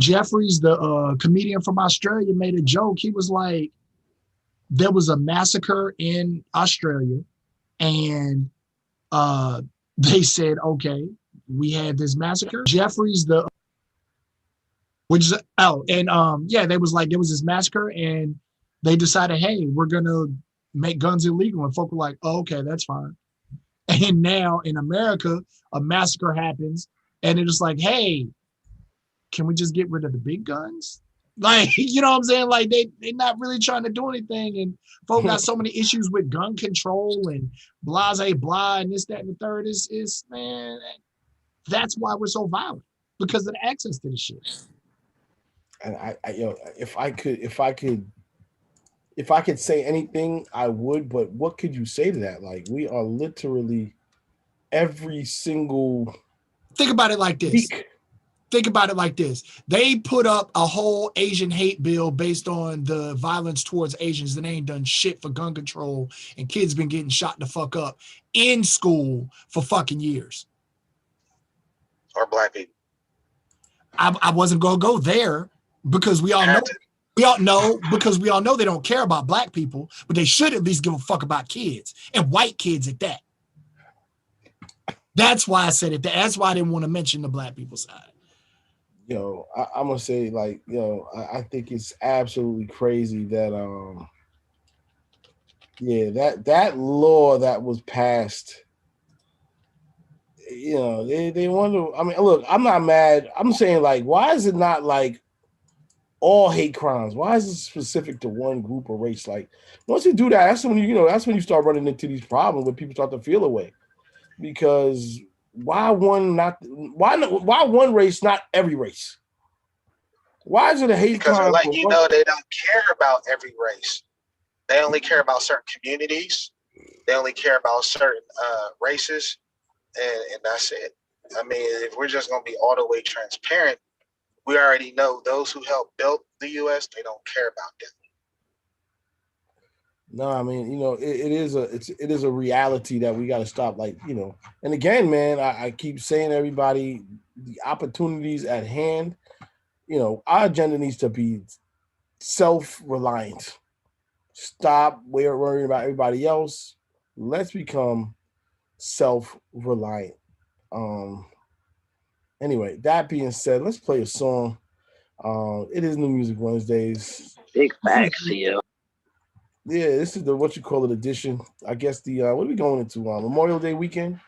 Jeffries, the comedian from Australia, made a joke. He was like, there was a massacre in Australia, and they said, okay, we had this massacre. Jeffries, they was like, there was this massacre, and they decided, hey, we're gonna make guns illegal, and folk were like, oh, okay, that's fine. And now in America, a massacre happens, and it's like, hey, can we just get rid of the big guns? Like, you know what I'm saying? Like, they're not really trying to do anything. And folk got so many issues with gun control and blah, and this, that, and the third. Is man, that's why we're so violent, because of the access to the shit. And I if I could say anything, I would, but what could you say to that? Like, we are literally every single Think about it like this. week. Think about it like this. They put up a whole Asian hate bill based on the violence towards Asians. They ain't done shit for gun control, and kids been getting shot the fuck up in school for fucking years. Or black people. I wasn't gonna go there because we all know they don't care about black people, but they should at least give a fuck about kids, and white kids at that. That's why I said it. That's why I didn't want to mention the black people side. I'm gonna say, like, I think it's absolutely crazy that that law that was passed, they wonder. I mean, look, I'm not mad. I'm saying, like, why is it not like all hate crimes? Why is it specific to one group or race? Like, once you do that, that's when you start running into these problems when people start to feel away. Because why one race, not every race? Why is it a hate crime? Because they don't care about every race. They only care about certain communities. They only care about certain races, and that's it. I mean, if we're just going to be all the way transparent, we already know those who helped build the U.S., they don't care about them. No, I mean, it is a reality that we got to stop. Like, and again, man, I keep saying to everybody, the opportunities at hand, our agenda needs to be self-reliant. Stop worrying about everybody else. Let's become self-reliant. Anyway, that being said, let's play a song. It is New Music Wednesdays. Big facts, CL. Yeah, this is the edition. I guess the what are we going into? Memorial Day weekend.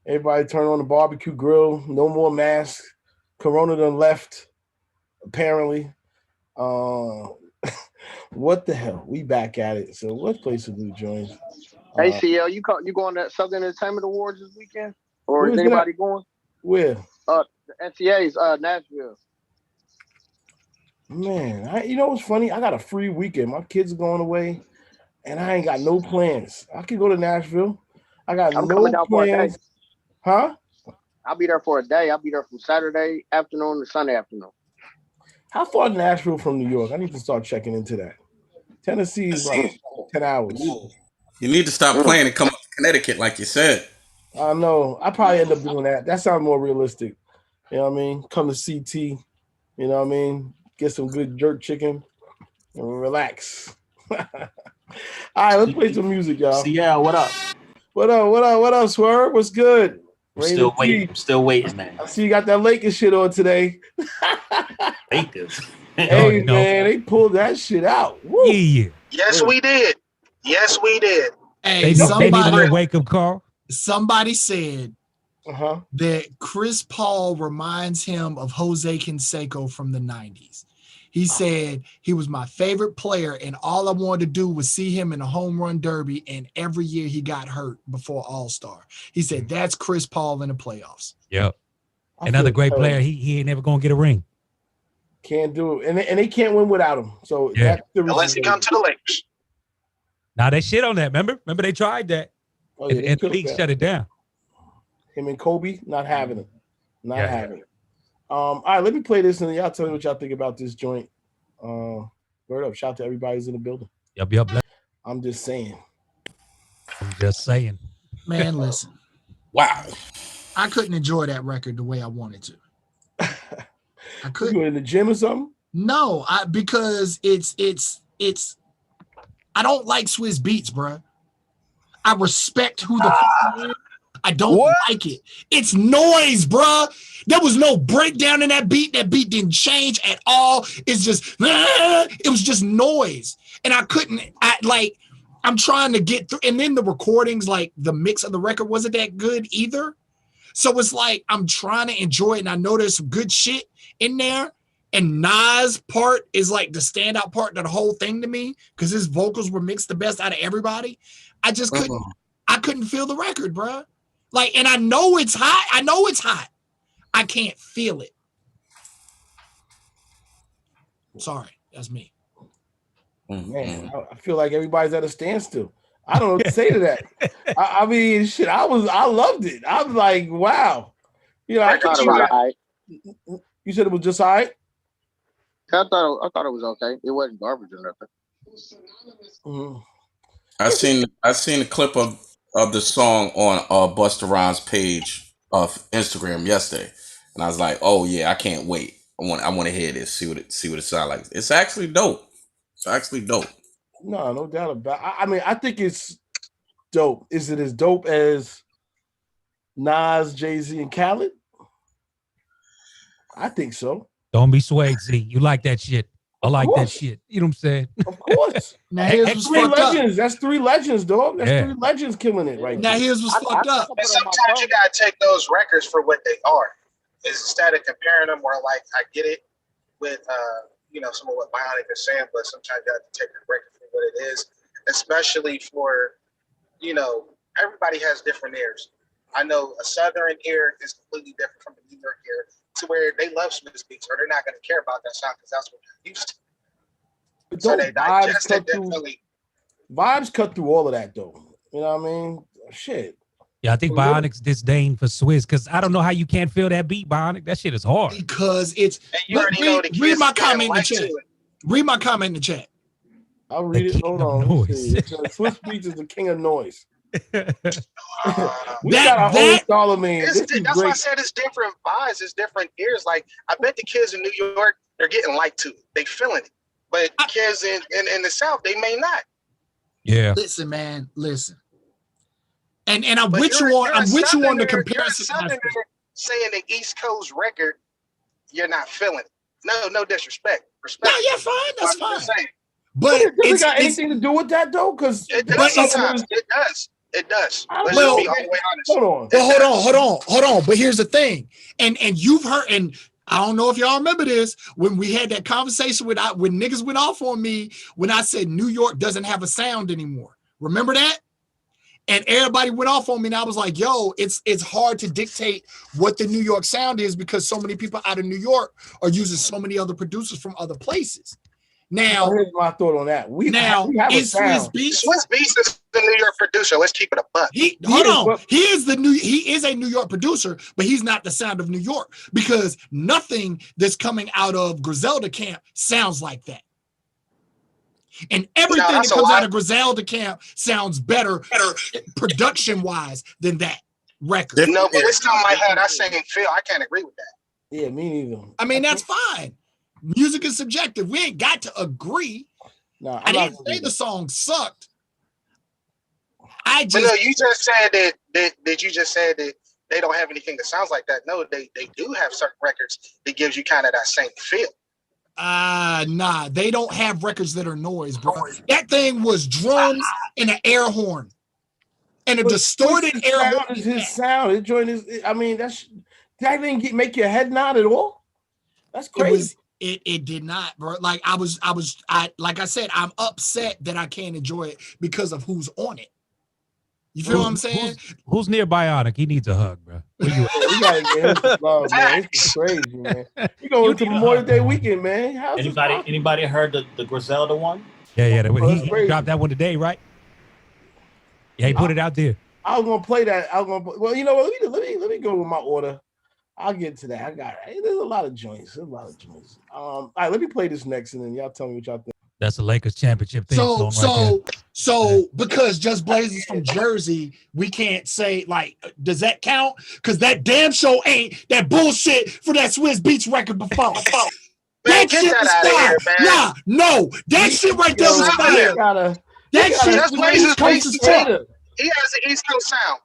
Everybody turn on the barbecue grill. No more masks. Corona done left. Apparently. What the hell? We back at it. So let's play some new joints. Hey, CL, you going to Southern Entertainment Awards this weekend? Or is anybody going? Where? The NCA's Nashville. Man, you know what's funny? I got a free weekend. My kids are going away, and I ain't got no plans. I could go to Nashville. I'm no plans. Huh? I'll be there for a day. I'll be there from Saturday afternoon to Sunday afternoon. How far is Nashville from New York? I need to start checking into that. Tennessee is like 10 hours. You need to stop playing and come up to Connecticut, like you said. I know. I probably end up doing that. That sounds more realistic. You know what I mean? Come to CT. You know what I mean? Get some good jerk chicken and relax. All right, let's play some music, y'all. Yeah, what up? What up, Swerve? What's good? Still waiting, man. I see you got that Lakers shit on today. Lakers. Hey, man, they pulled that shit out. Woo. Yeah. Yes, we did. Hey, they need a wake-up call. Somebody said that Chris Paul reminds him of Jose Canseco from the 90s. He said he was my favorite player, and all I wanted to do was see him in a home run derby, and every year he got hurt before All-Star. He said that's Chris Paul in the playoffs. Yep. Another great player. He ain't never going to get a ring. Can't do it. And they can't win without him. So yeah. Unless he comes to the Lakers. Now they shit on that. Remember they tried that. Oh, yeah, and the league shut it down. Him and Kobe not having it. Not having it. All right, let me play this and y'all tell me what y'all think about this joint. Word up. Shout out to everybody who's in the building. Yep. I'm just saying. Man, listen. Wow. I couldn't enjoy that record the way I wanted to. I couldn't. You in the gym or something? No, because it's. I don't like Swizz Beatz, bro. I respect who the fuck he is. I don't like it. It's noise, bro. There was no breakdown in that beat. That beat didn't change at all. It's just, it was just noise. And I'm trying to get through. And then the recordings, like the mix of the record wasn't that good either. So it's like, I'm trying to enjoy it. And I know there's some good shit in there. And Nas' part is like the standout part of the whole thing to me because his vocals were mixed the best out of everybody. I just couldn't. I couldn't feel the record, bro. Like, and I know it's hot. I can't feel it. Sorry, that's me. Man, I feel like everybody's at a standstill. I don't know what to say to that. I mean, shit. I loved it. I was like, wow. You know, you said it was just all right. I thought it was okay. It wasn't garbage or nothing. I seen a clip of the song on Busta Rhymes' page of Instagram yesterday, and I was like, oh yeah, I can't wait. I want to hear this, see what it sounds like. It's actually dope. No doubt about it. I mean, I think it's dope. Is it as dope as Nas, Jay-Z, and Khaled? I think so. Don't be swayed, Z. You like that shit. I like that shit. You know what I'm saying? Of course. Now here's what's fucked legends. up. That's 3 legends, dog. That's 3 legends killing it right now. Now here's what's fucked up. And sometimes you gotta take those records for what they are. Instead of comparing them, or like I get it with some of what Bionic is saying, but sometimes you have to take the record for what it is, especially for everybody has different ears. I know a Southern ear is completely different from a New York ear, to where they love Swizz Beatz, or they're not going to care about that sound because that's what they're used to. But so they digest it differently. Vibes cut through all of that, though. You know what I mean? Shit. Yeah, I think Bionic's disdain for Swizz, because I don't know how you can't feel that beat, Bionic. That shit is hard. Because it's... Read my comment in the chat. Read my comment in the chat. I'll read it. Hold on. Swizz Beatz is the king of noise. We got our own Charlemagne. That's why I said it's different vibes, it's different ears. Like, I bet the kids in New York, they're getting light to it. They feeling it. But kids in the South, they may not. Yeah. Listen, man, listen. And I'm with you on the comparison. Saying the East Coast record, you're not feeling it. No disrespect. Respect. No, you're fine. That's fine. But it got anything to do with that though? Because it does sometimes. It does. Let's well, just be all the way honest. Hold on. But here's the thing. And you've heard, and I don't know if y'all remember this, when we had that conversation when niggas went off on me when I said New York doesn't have a sound anymore. Remember that? And everybody went off on me, and I was like, yo, it's hard to dictate what the New York sound is because so many people out of New York are using so many other producers from other places. Now, here's my thought on that. We have a sound. Swizz Beatz is the New York producer. Let's keep it a buck. He is a New York producer, but he's not the sound of New York because nothing that's coming out of Griselda camp sounds like that. And everything that comes out of Griselda camp sounds better production-wise than that record. No, but this time I had that same feel. I can't agree with that. Yeah, me neither. I mean, that's fine. Music is subjective. We ain't got to agree. No, I didn't say the song sucked. You just said that you just said that they don't have anything that sounds like that. No, they do have certain records that gives you kind of that same feel. Nah, they don't have records that are noise, bro. That thing was drums and an air horn. And a distorted air horn. Is his sound. It joined his, I mean, that didn't make your head nod at all. That's crazy. It did not, bro. Like like I said, I'm upset that I can't enjoy it because of who's on it. You feel what I'm saying? Who's near Bionic? He needs a hug, bro. We gotta get him love, man. It's crazy, man. We going into Memorial Day weekend, man. Anybody heard the Griselda one? Yeah. He dropped that one today, right? Yeah, he put it out there. I was gonna play that. Well, you know what? Let me go with my order. I'll get to that. There's a lot of joints. All right, let me play this next, and then y'all tell me what y'all think. That's the Lakers championship thing. So So because Just Blaze is from Jersey, we can't say like, does that count? Because that damn show ain't that bullshit for that Swizz Beatz record before. Man, That get shit that was out of fire. here, man. Nah, no, that shit right there was fire. That shit Just was Blaze East Coast as fuck. He has an East Coast sound.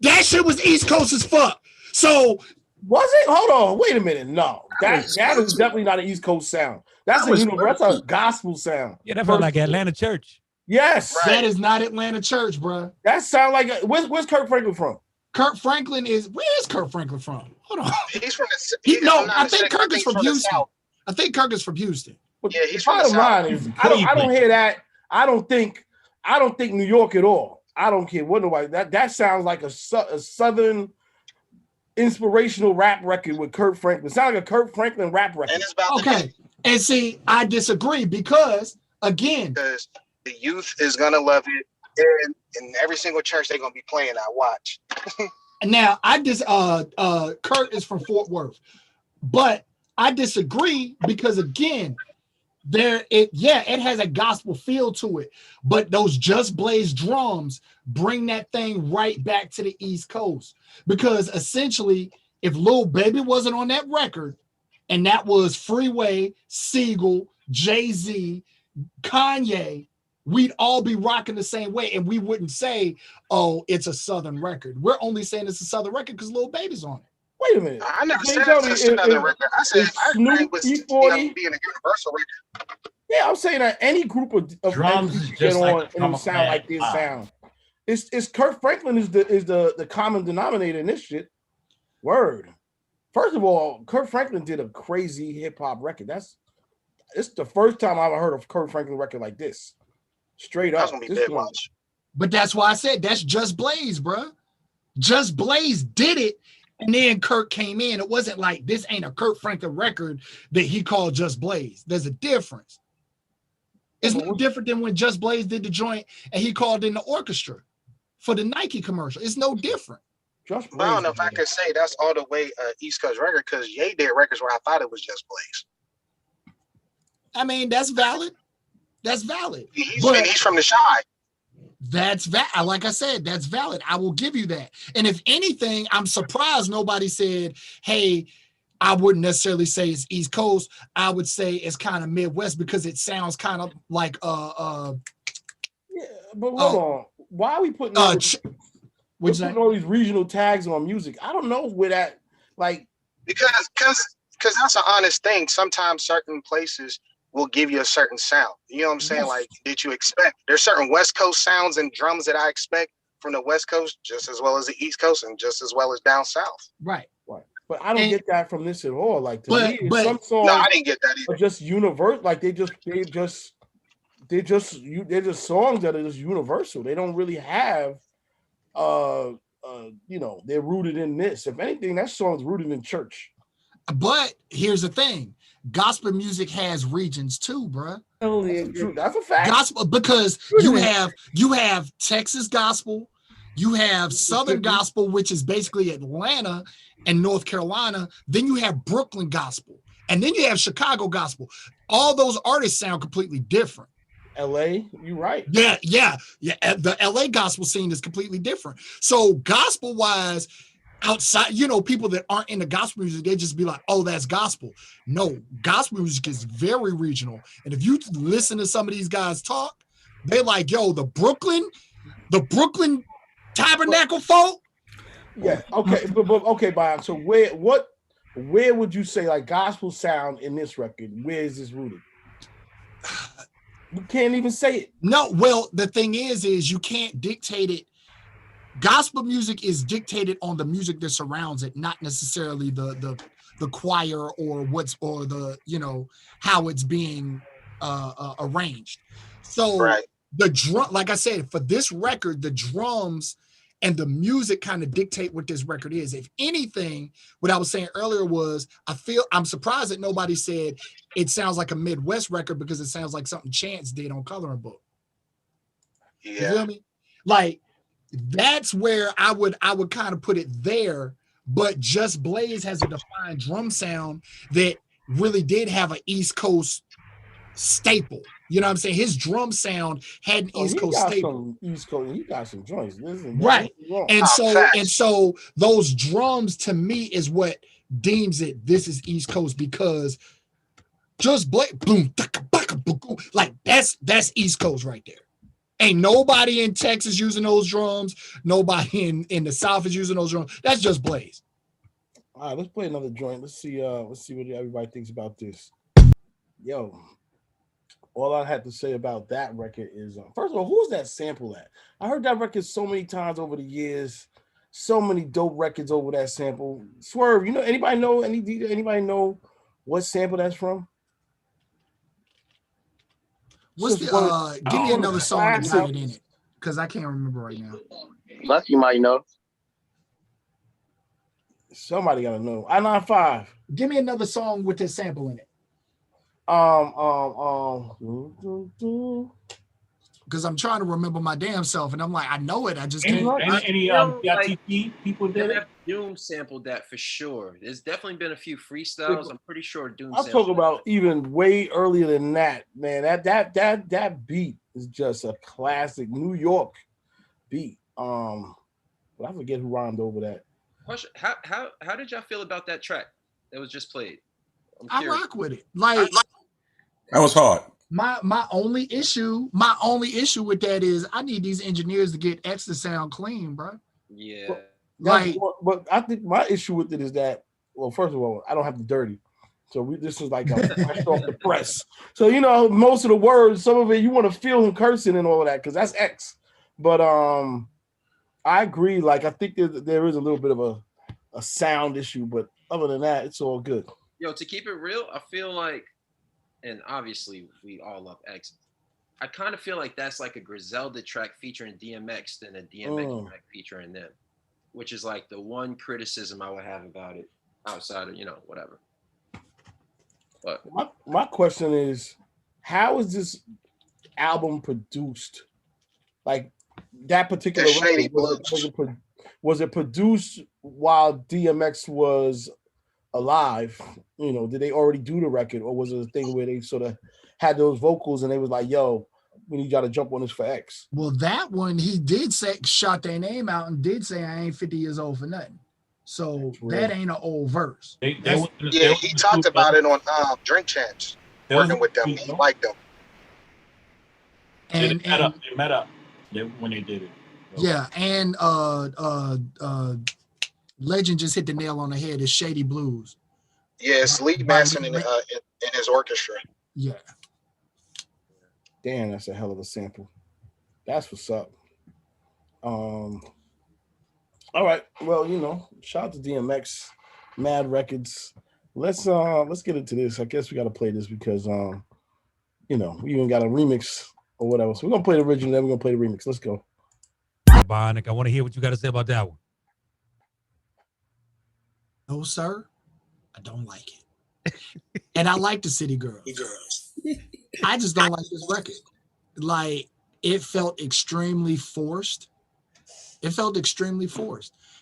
That shit was East Coast as fuck. So was it? Hold on, wait a minute. No, that is definitely not an East Coast sound. That's a gospel sound. Yeah, that felt like Atlanta church. Yes, Right. that is not Atlanta church, bro. that sound like where's Kirk Franklin from? Kurt Franklin is where is Kurt Franklin from? Hold on. He's from the. I think Kirk is from Houston. I think Kirk is from Houston. But Yeah, he's the from the bottom line is I don't hear that. I don't think New York at all. I don't care what nobody. That sounds like a southern inspirational rap record with Kirk Franklin. It sounds like a Kirk Franklin rap record. And it's about Okay. And see, I disagree because again, because the youth is gonna love it, and in every single church they're gonna be playing. I watch. now Kurt is from Fort Worth, but I disagree because again, it has a gospel feel to it, but those Just Blaze drums bring that thing right back to the East Coast because essentially, if Lil Baby wasn't on that record, and that was Freeway, Siegel, Jay-Z, Kanye, we'd all be rocking the same way, and we wouldn't say, "Oh, it's a Southern record." We're only saying it's a Southern record because Lil Baby's on it. Wait a minute. I never said it's another record. I said I agree with being a universal record. Yeah, I'm saying that any group of drums get just on like and sound like this sound. It's Kirk Franklin is the common denominator in this shit. Word. First of all, Kirk Franklin did a crazy hip hop record. It's the first time I've ever heard of Kirk Franklin record like this. Straight up. That's gonna be dead watch. But that's why I said that's Just Blaze, bro. Just Blaze did it, and then Kirk came in. It wasn't like this ain't a Kirk Franklin record that he called Just Blaze. There's a difference. It's no different than when Just Blaze did the joint and he called in the orchestra for the Nike commercial. It's no different. But I don't know if I could say that's all the way East Coast record because Ye did records where I thought it was Just Blaze. I mean, that's valid. That's valid. He's from the Shy. That's valid. Like I said, that's valid. I will give you that. And if anything, I'm surprised nobody said, hey, I wouldn't necessarily say it's East Coast. I would say it's kind of Midwest because it sounds kind of like yeah, but hold on. Why are we putting all these regional tags on music? I don't know where that because that's an honest thing. Sometimes certain places will give you a certain sound. You know what I'm saying? Yes. Like, did you expect? There's certain West Coast sounds and drums that I expect from the West Coast just as well as the East Coast and just as well as down south. Right. But I don't get that from this at all. Like me, some songs I didn't get that either. Are just universal. Like they're just songs that are just universal. They don't really have they're rooted in this. If anything, that song's rooted in church. But here's the thing. Gospel music has regions too, bro. That's a fact. Gospel, because you have Texas gospel, you have Southern gospel, which is basically Atlanta and North Carolina. Then you have Brooklyn gospel, and then you have Chicago gospel. All those artists sound completely different. LA, you're right. Yeah. The LA gospel scene is completely different. So gospel wise, outside, people that aren't into gospel music, they just be like, oh, that's gospel. No, gospel music is very regional. And if you listen to some of these guys talk, they're like, yo, the Brooklyn Tabernacle folk. Yeah, okay, but okay, Bob. So where would you say like gospel sound in this record? Where is this rooted? You can't even say it. No, well, the thing is you can't dictate it. Gospel music is dictated on the music that surrounds it, not necessarily the choir or how it's being arranged. So right. The drum, like I said, for this record, the drums and the music kind of dictate what this record is. If anything, what I was saying earlier was I'm surprised that nobody said it sounds like a Midwest record because it sounds like something Chance did on Coloring Book. Yeah. You feel me? Like, that's where I would kind of put it there, but Just Blaze has a defined drum sound that really did have an East Coast staple. You know what I'm saying? His drum sound had an East Coast staple. East Coast, he got some joints. Listen, right. And facts. so those drums to me is what deems it this is East Coast, because just boom, like that's East Coast right there. Ain't nobody in Texas using those drums. Nobody in the South is using those drums. That's just Blaze. All right, let's play another joint. Let's see what everybody thinks about this. Yo, all I had to say about that record is, first of all, who's that sample at? I heard that record so many times over the years. So many dope records over that sample. Swerve, anybody know any DJ? Anybody know what sample that's from? What's the give me another song to have it in it, because I can't remember right now. Lucky might know. Somebody gotta know. I-95. Give me another song with this sample in it. Because I'm trying to remember my damn self, and I'm like, I know it. I just can't. Any PITP people did it? Doom sampled that for sure. There's definitely been a few freestyles. I'm pretty sure Doom. I'm talking about even way earlier than that, man. That beat is just a classic New York beat. But I forget who rhymed over that. Question: How did y'all feel about that track that was just played? I rock with it. Like that was hard. My only issue with that is I need these engineers to get X to sound clean, bro. Yeah. But I think my issue with it is that, well, first of all, I don't have the dirty. So this is like fresh off the press. So, most of the words, some of it, you want to feel him cursing and all of that, because that's X. But I agree. Like, I think there is a little bit of a sound issue, but other than that, it's all good. Yo, to keep it real, I feel like, and obviously we all love X, I kind of feel like that's like a Griselda track featuring DMX than a DMX track featuring them, which is like the one criticism I would have about it outside of, whatever. But my question is, how is this album produced? Like that particular record, was it produced while DMX was alive? Did they already do the record, or was it a thing where they sort of had those vocals and they was like, yo, we need y'all to jump on this for X? Well, that one, he did say, shot their name out and did say, I ain't 50 years old for nothing. So that ain't an old verse. He talked about it on Drink Champs, working with them. He liked them. And they met up when they did it. So. Yeah, and Legend just hit the nail on the head. It's Shady Blues. Yeah, it's Lee Manson in his orchestra. Yeah. Damn, that's a hell of a sample. That's what's up. All right. Well, shout out to DMX, Mad Records. Let's get into this. I guess we got to play this because we even got a remix or whatever. So we're gonna play the original, then we're gonna play the remix. Let's go. Bionic, I want to hear what you got to say about that one. No, sir, I don't like it. And I like the City Girls. I just don't like this record. Like, it felt extremely forced.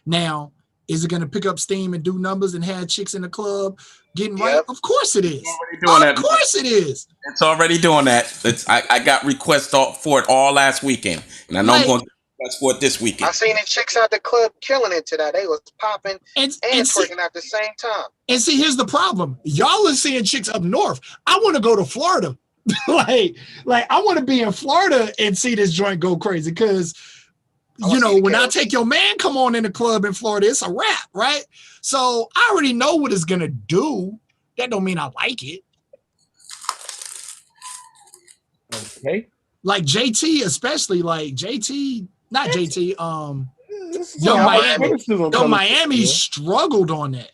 Now, is it going to pick up steam and do numbers and have chicks in the club getting right? Of course it is. Of course it is. It's already doing that. I got requests for it all last weekend, and I know I'm going to request for it this weekend. I seen the chicks out the club killing it today. They was popping and twerking at the same time. And see, here's the problem. Y'all are seeing chicks up north. I want to go to Florida. like I want to be in Florida and see this joint go crazy, because when I take your man come on in the club in Florida, it's a wrap, right? So I already know what it's gonna do. That don't mean I like it. Okay. Like JT, especially not JT. Miami struggled on that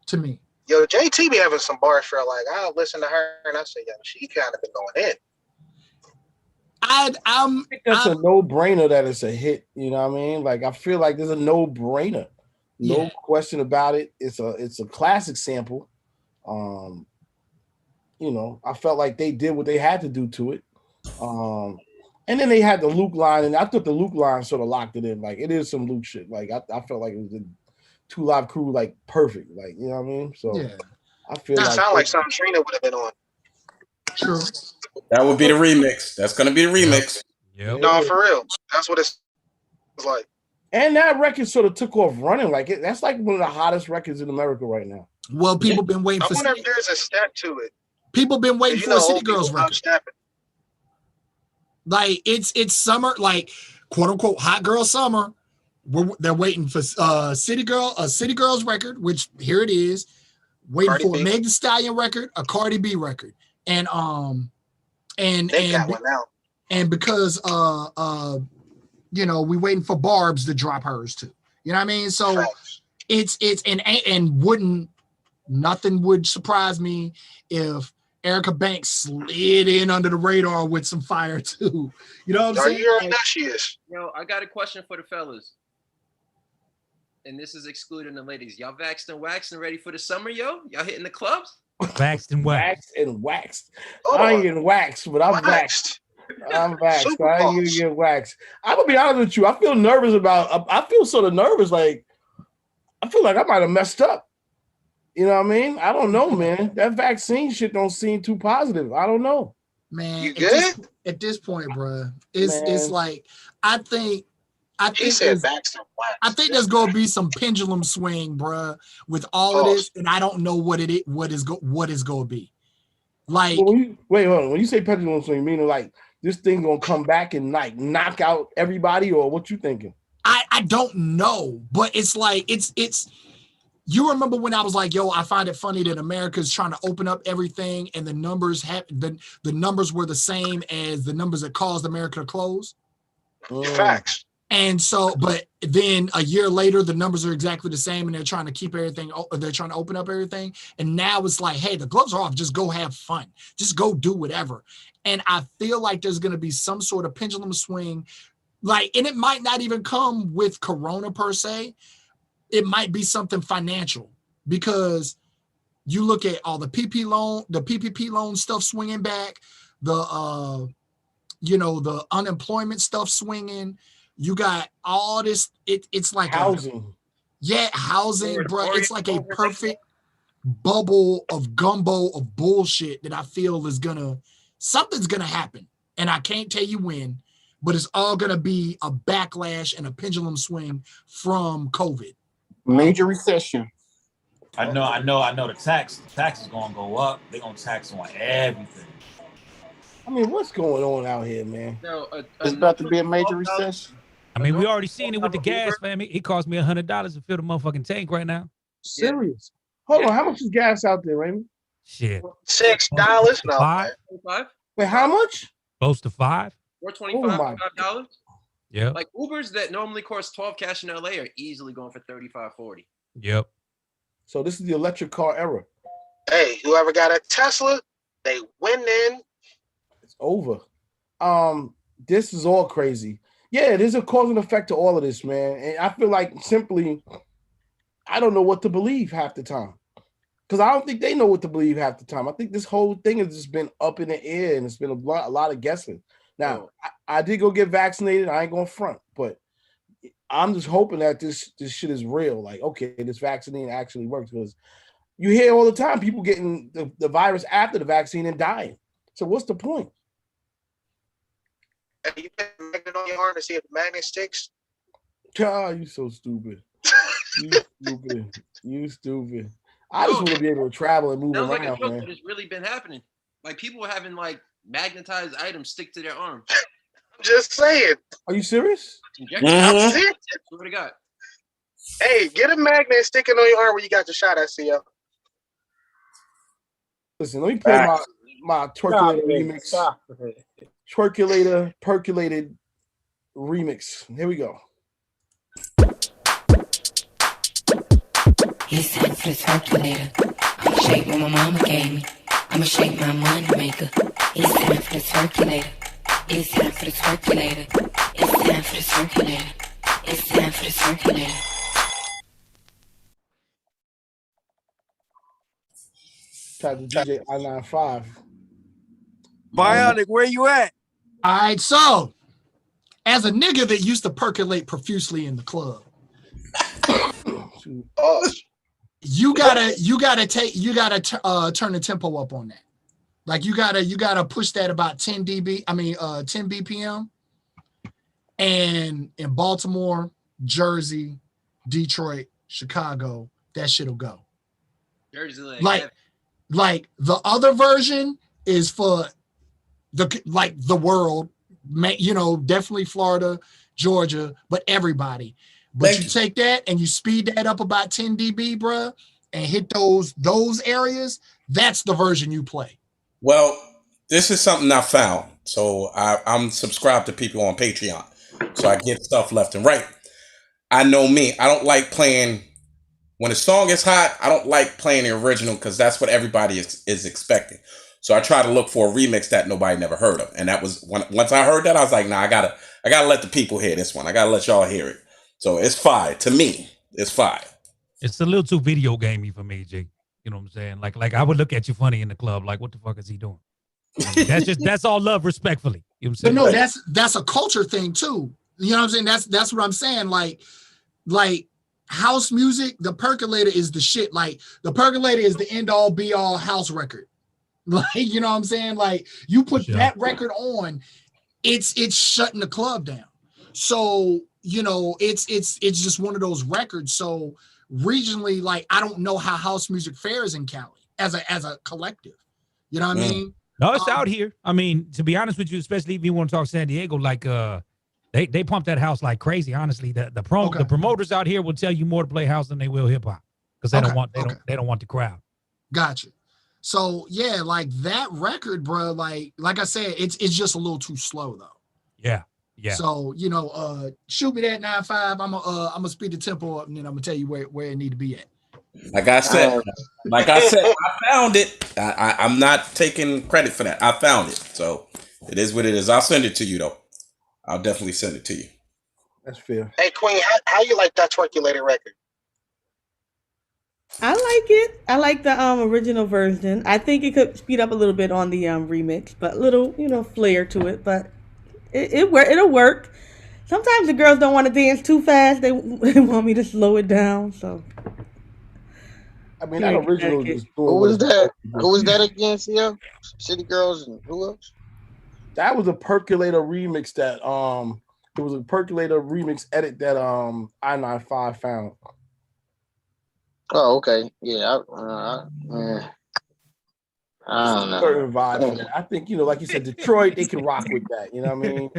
to me. Yo, JT be having some bars for I'll listen to her and I say, yo, she kind of been going in. I think that's a no-brainer that it's a hit. You know what I mean? Like, I feel like there's a no-brainer. No question about it. It's a classic sample. I felt like they did what they had to do to it. And then they had the Luke line, and I thought the Luke line sort of locked it in. Like, it is some Luke shit. Like, I felt like it was the 2 Live Crew, like, perfect. Like, you know what I mean? So I feel sound like something Trina would have been on. True. That would be the remix. That's gonna be the remix. Yep. No, for real. That's what it's like. And that record sort of took off running. Like that's like one of the hottest records in America right now. Well, people been waiting I for. wonder if there's a step to it. People been waiting for a City Girls record. Stepping. Like it's summer, like quote unquote hot girl summer. They're waiting for a City Girls record, which here it is. Waiting Cardi for B. a Meg Thee Stallion record, a Cardi B record, and They got one now. and because you know, we waiting for Barb's to drop hers too. You know what I mean? So Facts. it's and nothing would surprise me if Erica Banks slid in under the radar with some fire too. You know what I'm Are saying? you hearing that she is? Yo, I got a question for the fellas. And this is excluding the ladies. Y'all vaxxed and waxed and ready for the summer, yo? Y'all hitting the clubs? Waxed and waxed. Waxed and waxed. Oh, I ain't getting waxed, but I'm waxed. I'm waxed. Super I ain't gonna Bowl. get waxed. I'm gonna be honest with you. I feel nervous about. I feel sort of nervous. Like I feel like I might have messed up. You know what I mean? I don't know, man. That vaccine shit don't seem too positive. I don't know. Man, You good? at this point, bro, it's like I think He said there's- Baxter Wax. I think there's gonna be some pendulum swing, bruh, with all of this, and I don't know what is gonna be. Like, Well, wait, hold on. When you say pendulum swing, meaning like this thing gonna come back and like knock out everybody, or what you thinking? I don't know, but it's like it's. You remember when I was like, yo, I find it funny that America's trying to open up everything, and the numbers the numbers were the same as the numbers that caused America to close. Facts. And so, but then a year later, the numbers are exactly the same, and they're trying to keep everything. They're trying to open up everything, and now it's like, hey, the gloves are off. Just go have fun. Just go do whatever. And I feel like there's going to be some sort of pendulum swing, like, and it might not even come with Corona per se. It might be something financial, because you look at all the PPP loan stuff swinging back, the the unemployment stuff swinging. You got all this. It's like Housing. Housing, bro. It's like a perfect bubble of gumbo of bullshit that I feel is something's gonna happen, and I can't tell you when, but it's all gonna be a backlash and a pendulum swing from COVID. Major recession. I know the tax is gonna go up. They're gonna tax on everything. I mean, what's going on out here, man? No, It's about to be a major recession. I mean, we already seen it with the gas, man. It cost me $100 to fill the motherfucking tank right now. Serious. Hold on, how much is gas out there, Raymond? Shit. $6. No, Five? man. Wait, how much? Close to $5. Or Oh my $25. Yep. Like Ubers that normally cost 12 cash in LA are easily going for 35, 40. Yep. So this is the electric car era. Hey, whoever got a Tesla, they winning. It's over. This is all crazy. Yeah, there's a cause and effect to all of this, man. And I feel like simply, I don't know what to believe half the time. Because I don't think they know what to believe half the time. I think this whole thing has just been up in the air, and it's been a lot of guessing. Now, I did go get vaccinated. I ain't going to front, but I'm just hoping that this shit is real. Like, okay, this vaccine actually works, because you hear all the time people getting the virus after the vaccine and dying. So what's the point? Hey, you put a magnet on your arm to see if the magnet sticks? God, you so stupid. You stupid. I just want to be able to travel and move Sounds like a around, joke, man. but it's really been happening. Like people having like magnetized items stick to their arm. I'm just saying. Are you serious? I'm serious. What do got? Hey, get a magnet sticking on your arm where you got your shot at, CO. Listen, let me play my Twerkulator remix. Twerkulator, percolated remix. Here we go. It's time for the twerkulator. I'ma shake what my mama gave me. I'ma shake my money maker. It's time for the twerkulator. It's time for the twerkulator. It's time for the twerkulator. It's time for the twerkulator. Type to DJ I95. Bionic, where you at? All right, so as a nigga that used to percolate profusely in the club, you gotta turn the tempo up on that. Like you gotta push that about 10 BPM. And in Baltimore, Jersey, Detroit, Chicago, that shit'll go. Jersey, like the other version is for the world, definitely Florida, Georgia, but everybody. But you take that and you speed that up about 10 dB, bruh, and hit those areas. That's the version you play. Well, this is something I found. So I'm subscribed to people on Patreon. So I get stuff left and right. I know me. I don't like playing when a song is hot. I don't like playing the original because that's what everybody is expecting. So I try to look for a remix that nobody never heard of. And that was once I heard that, I was like, nah, I gotta let the people hear this one. I gotta let y'all hear it. So it's fire. To me, it's fire. It's a little too video gamey for me, G. You know what I'm saying? Like I would look at you funny in the club, like, what the fuck is he doing? That's all love, respectfully. You know what I'm saying? But no, that's a culture thing too. You know what I'm saying? That's what I'm saying. Like house music, the percolator is the shit. Like the percolator is the end all be all house record. Like, you know what I'm saying? Like you put that record on, it's shutting the club down. So, it's just one of those records. So regionally, like I don't know how house music fares in Cali as a collective. You know what I mean? No, it's out here. I mean, to be honest with you, especially if you want to talk San Diego, like they pump that house like crazy. Honestly, the promoters out here will tell you more to play house than they will hip hop because they don't want the crowd. Gotcha. So yeah, like that record, bro. Like I said, it's just a little too slow though. Yeah. So shoot me that 9.5. I'm gonna speed the tempo up, and then I'm gonna tell you where it need to be at. Like I said, I found it. I'm not taking credit for that. I found it, so it is what it is. I'll send it to you though. I'll definitely send it to you. That's fair. Hey Queen, how you like that twerkulated record? I like it. I like the original version. I think it could speed up a little bit on the remix, but little flair to it. But it'll work. Sometimes the girls don't want to dance too fast. They want me to slow it down. So I mean, that original. Who was that? Who was that again? City Girls and who else? That was a percolator remix that it was a percolator remix edit that I-95 found. Oh, okay. Yeah, I don't know. Certain vibe for that. I think, like you said, Detroit, they can rock with that. You know what I mean?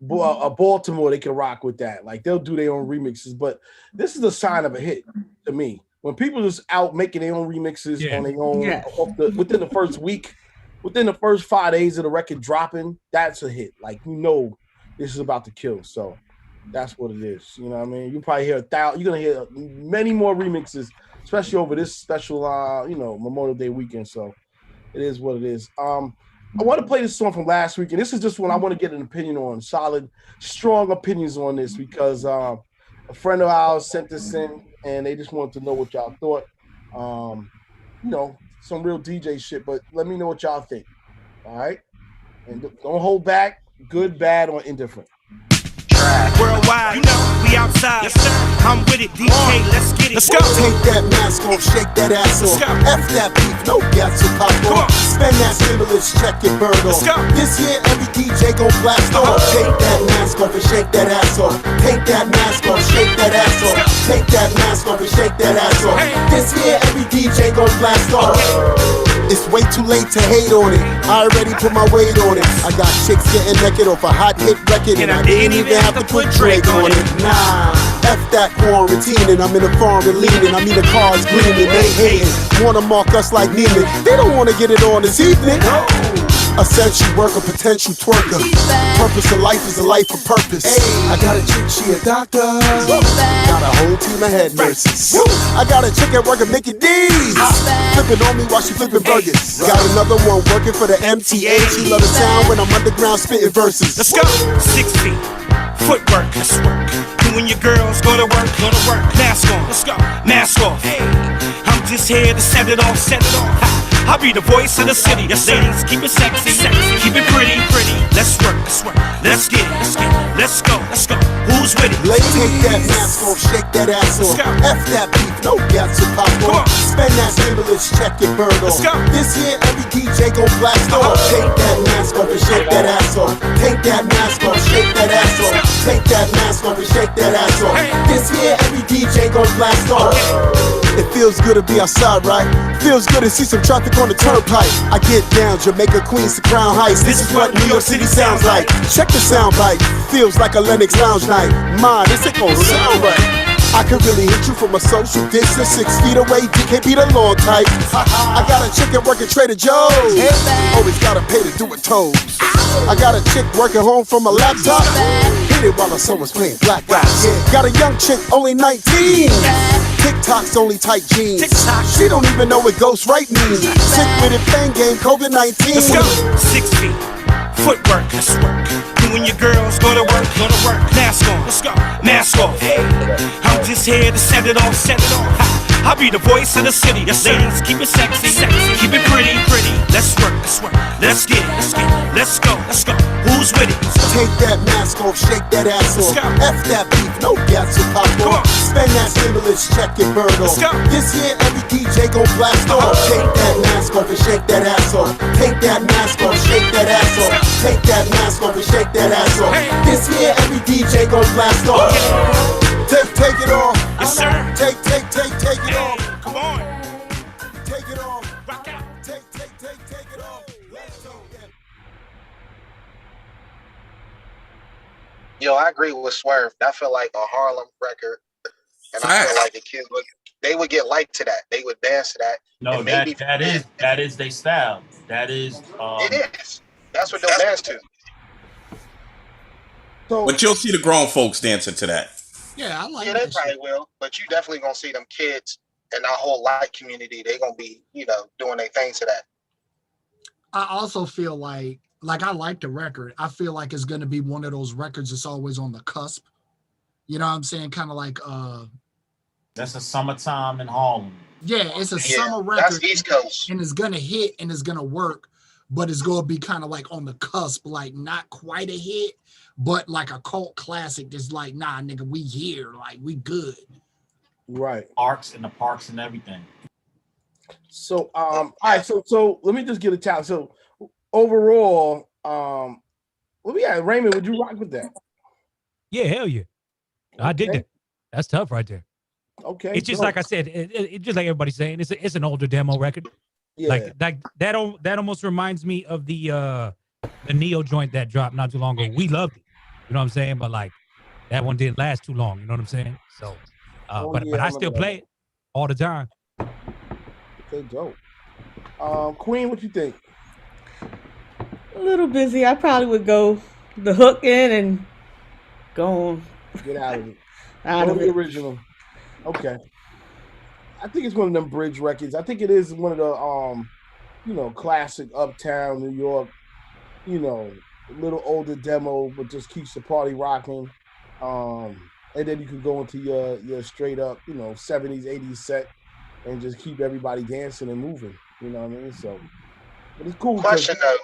Baltimore, they can rock with that. Like, they'll do their own remixes. But this is a sign of a hit to me. When people just out making their own remixes on their own within the first week, within the first 5 days of the record dropping, that's a hit. Like, this is about to kill. So that's what it is. You know what I mean? You probably hear 1,000. You're gonna hear many more remixes, especially over this special Memorial Day weekend. So it is what it is. I want to play this song from last week, and this is just one I want to get an opinion on, solid, strong opinions on this, because a friend of ours sent this in, and they just wanted to know what y'all thought. Some real DJ shit, but let me know what y'all think. All right? And don't hold back, good, bad, or indifferent. Worldwide, we outside. Yes, sir. I'm with it, DJ. Let's get it. Let's go. Take that mask off, shake that ass off. F that beef, no gas to pop off. Spend that stimulus, check it, burn off. This year, every DJ gon' blast off. Take that mask off and shake that ass off. Take that mask off, shake that ass off. Take that mask off and shake that ass off. This year, every DJ gon' blast off. It's way too late to hate on it. I already put my weight on it. I got chicks getting naked off a hot hit record, and I didn't even have to put Drake on it. Nah, F that quarantine, and I'm in the foreign leaning. I mean the cars gleaming, they hating. Wanna mark us like Neiman. They don't wanna get it on this evening. Essential worker, potential twerker. Purpose of life is a life of purpose. I got a chick, she a doctor. Got a whole team of head nurses. I got a chick at work at Mickey D's. Flipping on me while she flipping burgers. Got another one working for the MTA. She love the sound when I'm underground spitting verses. Let's go. 6 feet. Footwork. Let's work. You and your girls go to work. Mask on. Let's go. Mask off. Hey. I'm just here to set it off. I'll be the voice of the city. Yes, ladies, keep it sexy. Keep it pretty. Let's work. Let's get it. Let's go. Who's with it? Lay, take that mask off, shake that ass off. F that beef, no gas to pop off. Spend that stimulus, check it, burn off. This year, every DJ gon' blast off. Take that mask off and shake that ass off. Take that mask off, shake that ass off. Take that mask off and shake that ass off. This year, every DJ gon' blast off. It feels good to be outside, right? Feels good to see some traffic on the turnpike. I get down, Jamaica, Queens to Crown Heights. This is what New York City sounds like. Check the sound bite. Feels like a Lennox lounge night. Mine, this ain't gon' sound right. I could really hit you from a social distance, 6 feet away. DK be the long type. I got a chicken working Trader Joe's. Always gotta pay to do it toes. I got a chick working home from a laptop. Hit it while someone's playing Black Ops. Got a young chick, only 19. TikTok's only tight jeans. She don't even know what ghost right means. Sick with it, pain game, COVID-19. Let's go. 6 feet, footwork, let's work. You and your girls go to work, mask on, let's go, mask off. I'm just here to set it off, I'll be the voice of the city. Yes, ladies, keep it sexy, keep it pretty. Let's work, let's get it, let's go. Who's with it? Take that mask off, shake that ass off. F that beef, no gas to pop off. Spend that stimulus, check it, burn off. This year, every DJ gon' blast off. Take that mask off and shake that ass off. Take that mask off, shake that ass off. Take that mask off and shake that ass off. This year, every DJ gon' blast off. Take it off. Yes, sir. Take it off. Come on. Take it off. Rock out. Take it off. Let's go. Yo, I agree with Swerve. That felt like a Harlem record, and I feel like the kids would get liked to that. They would dance to that. No, that is their style. That is. It is. That's what they'll dance to. But you'll see the grown folks dancing to that. Yeah, I like that. Yeah, they probably will. But you definitely gonna see them kids and that whole light community. They gonna be, doing their thing to that. I also feel like I like the record. I feel like it's gonna be one of those records that's always on the cusp. You know what I'm saying? Kind of like that's a summertime in Harlem. Yeah, it's a summer record. That's East Coast. And it's gonna hit and it's gonna work, but it's gonna be kind of like on the cusp, like not quite a hit, but like a cult classic that's like, nah, nigga, we here, like we good. Right. Arcs in the parks and everything. So all right, so let me just get a tally. So overall, Raymond, would you rock with that? Yeah, hell yeah. I dig that. That's tough right there. Okay. It's just like I said, it's just like everybody's saying, it's an older demo record. Yeah. Like that almost reminds me of the Neo joint that dropped not too long ago. We loved it. You know what I'm saying? But like that one didn't last too long. You know what I'm saying? So, but I still play it all the time. Okay, dope. Queen, what you think? A little busy. I probably would go the hook in and go on. Get out of it. Out of the original. Okay. I think it's one of them bridge records. I think it is one of the classic uptown New York, a little older demo, but just keeps the party rocking. And then you can go into your straight up, 70s, 80s set and just keep everybody dancing and moving. You know what I mean? So, but it's cool. Question though,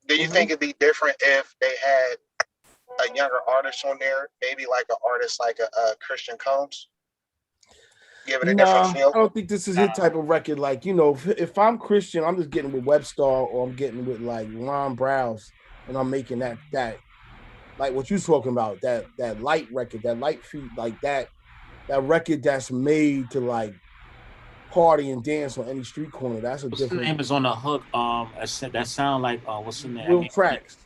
do you think it'd be different if they had a younger artist on there, maybe like an artist like a Christian Combs? Give it a different feel. I don't think this is his type of record. Like, if I'm Christian, I'm just getting with Webstar or I'm getting with like Ron Browse, and I'm making that like what you're talking about, that light record, that light feet, like that record that's made to like party and dance on any street corner. That's a different. What's the name is on the hook? That sound like what's the name? Will Tracks.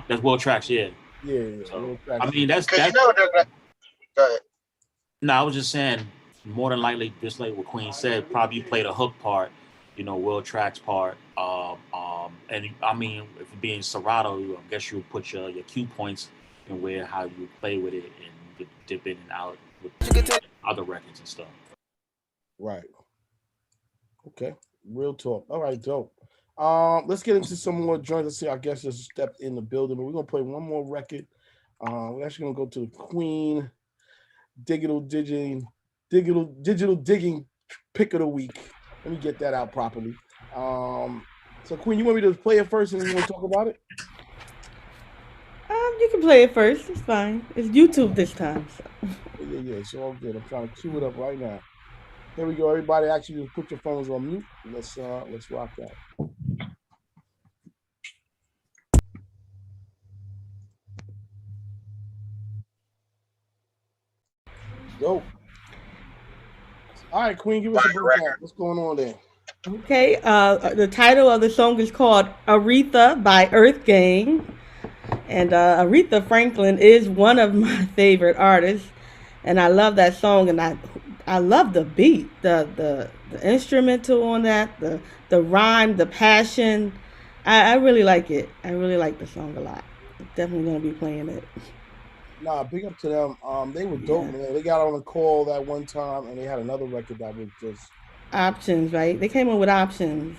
That's Will Tracks. Yeah. Yeah. So, I mean, that's. Go ahead. No, I was just saying. More than likely, just like what Queen said, probably you play the hook part, Will Tracks part. And I mean, if you're being Serato, I guess you would put your cue points and how you play with it and you could dip in and out with other records and stuff. Right. Okay. Real talk. All right, dope. Let's get into some more joints. Let's see. I guess just stepped in the building, but we're gonna play one more record. We're actually gonna go to the Queen Digital Digging Pick of the Week. Let me get that out properly. So Queen, you want me to play it first and then you want to talk about it? You can play it first. It's fine. It's YouTube this time. So. Yeah, it's all good. I'm trying to cue it up right now. Here we go, everybody. Actually, just put your phones on mute. Let's rock that. Dope. All right, Queen, give us a breakdown. What's going on there? Okay, the title of the song is called Aretha by Earth Gang. And Aretha Franklin is one of my favorite artists. And I love that song, and I love the beat, the instrumental on that, the rhyme, the passion. I really like it. I really like the song a lot. Definitely gonna be playing it. Nah, big up to them. They were dope, man. They got on a call that one time, and they had another record that was just Options, right? They came in with Options.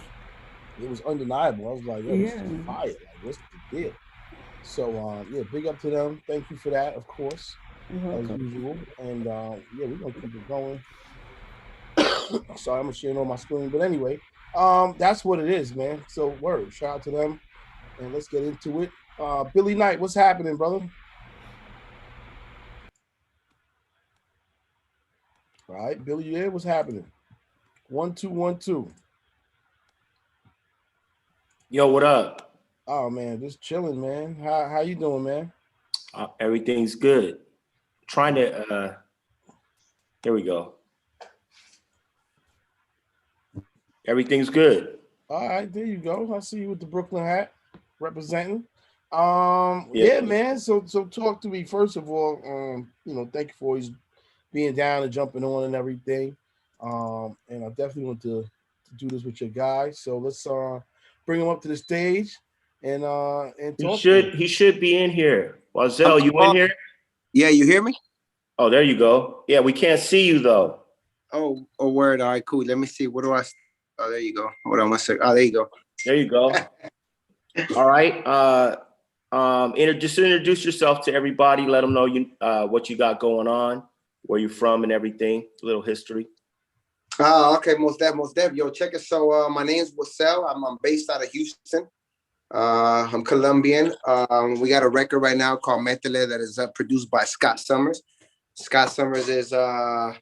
It was undeniable. I was like, yo, this is fire. Like, what's the deal? So yeah, big up to them. Thank you for that, of course, as usual. And yeah, we're gonna keep it going. Sorry, I'm sharing on my screen, but anyway, that's what it is, man. So word, shout out to them, and let's get into it. Billy Knight, what's happening, brother? All right, Billy, you there? What's happening? 1 2 1 2. Yo, what up? Oh man, just chilling, man. How you doing, man? Everything's good. Trying to here we go. Everything's good. All right, there you go. I see you with the Brooklyn hat representing. Yeah, man. So talk to me first of all. You know, thank you for always being down and jumping on and everything. And I definitely want to do this with your guys. So let's bring him up to the stage and talk. He should be in here. Wazeil, you in here? Yeah, you hear me? Oh, there you go. Yeah, we can't see you though. Oh, word. All right, cool. Let me see. What do I? Oh, there you go. Hold on one second. Oh, there you go. There you go. All right. Just introduce yourself to everybody. Let them know what you got going on, where you're from, and everything. A little history. Okay, most def. Yo, check it. So my name's Wazeil. I'm based out of Houston. I'm Colombian. We got a record right now called Metele that is produced by Scott Summers. Scott Summers is the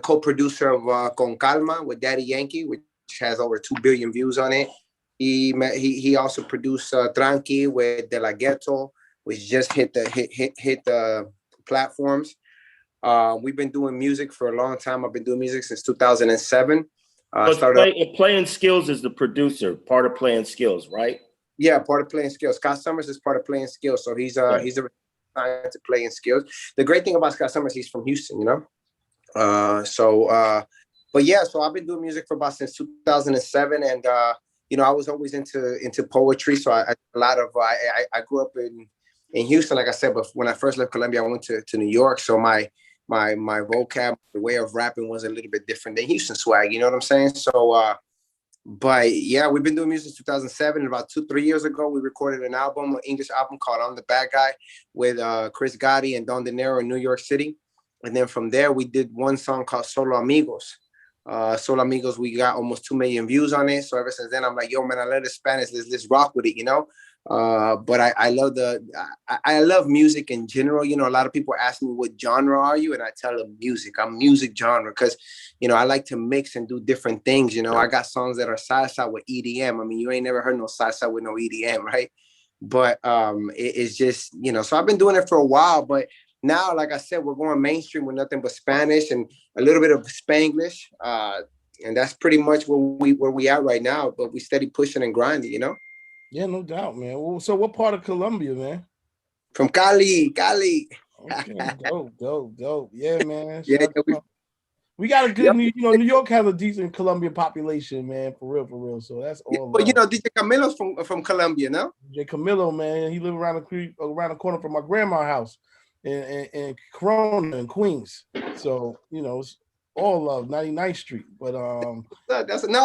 co-producer of Con Calma with Daddy Yankee, which has over 2 billion views on it. He also produced Tranqui with De La Ghetto, which just hit the platforms. We've been doing music for a long time. I've been doing music since 2007. Playing Skills is the producer, part of Playing Skills, right? Yeah, part of Playing Skills. Scott Summers is part of Playing Skills, so he's a to Playing Skills. The great thing about Scott Summers, he's from Houston, you know. But yeah, so I've been doing music for about since 2007, and you know, I was always into poetry. So I grew up in Houston, like I said, but when I first left Colombia, I went to New York. So my vocab, the way of rapping was a little bit different than Houston swag. You know what I'm saying? So, but yeah, we've been doing music since 2007. And about 2-3 years ago, we recorded an English album called I'm the Bad Guy with Chris Gotti and Don De Niro in New York City. And then from there, we did one song called Solo Amigos. Solo Amigos, we got almost 2 million views on it. So ever since then, I'm like, yo, man, I love the Spanish. Let's rock with it, you know? But I love music in general. You know, a lot of people ask me what genre are you, and I tell them music. I'm music genre because, you know, I like to mix and do different things. You know, I got songs that are salsa with EDM. I mean, you ain't never heard no salsa with no EDM, right? But it's just, you know, so I've been doing it for a while. But now, like I said, we're going mainstream with nothing but Spanish and a little bit of Spanglish. And that's pretty much where we at right now. But we steady pushing and grinding, you know? Yeah, no doubt, man. Well, so what part of Colombia, man? From Cali. Okay, dope. Yeah, man. Yeah, we got a good, you know, New York has a decent Colombian population, man, for real. So that's all. But you know, DJ Camilo's from Colombia, no? DJ Camilo, man, he live around the corner from my grandma's house in Corona in Queens. So you know, it's all love, 99th Street. But no,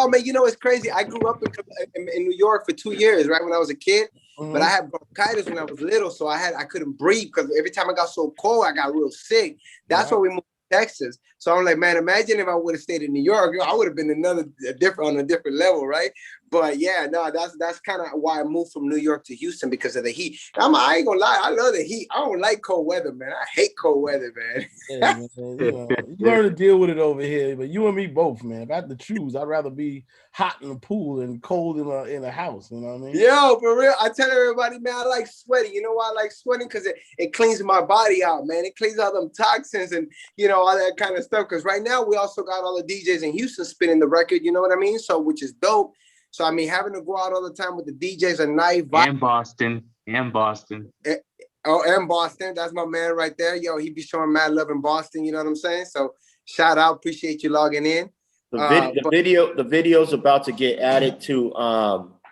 man. You know, it's crazy. I grew up in New York for 2 years, right when I was a kid. Mm-hmm. But I had bronchitis when I was little, so I couldn't breathe because every time I got so cold, I got real sick. That's why we moved to Texas. So I'm like, man, imagine if I would have stayed in New York, I would have been on a different level, right? But yeah, no, that's kind of why I moved from New York to Houston, because of the heat. I ain't gonna lie, I love the heat. I don't like cold weather, man. I hate cold weather, man. Yeah, man, you learn to deal with it over here, but you and me both, man. If I had to choose, I'd rather be hot in the pool than cold in a house. You know what I mean? Yo, for real. I tell everybody, man, I like sweating. You know why I like sweating? Because it cleans my body out, man. It cleans out them toxins and, you know, all that kind of stuff. Because right now we also got all the DJs in Houston spinning the record, you know what I mean? So, which is dope. So, I mean, having to go out all the time with the DJs at night. And Boston. And Boston. And Boston. That's my man right there. Yo, he be showing mad love in Boston. You know what I'm saying? So, shout out. Appreciate you logging in. The video's about to get added to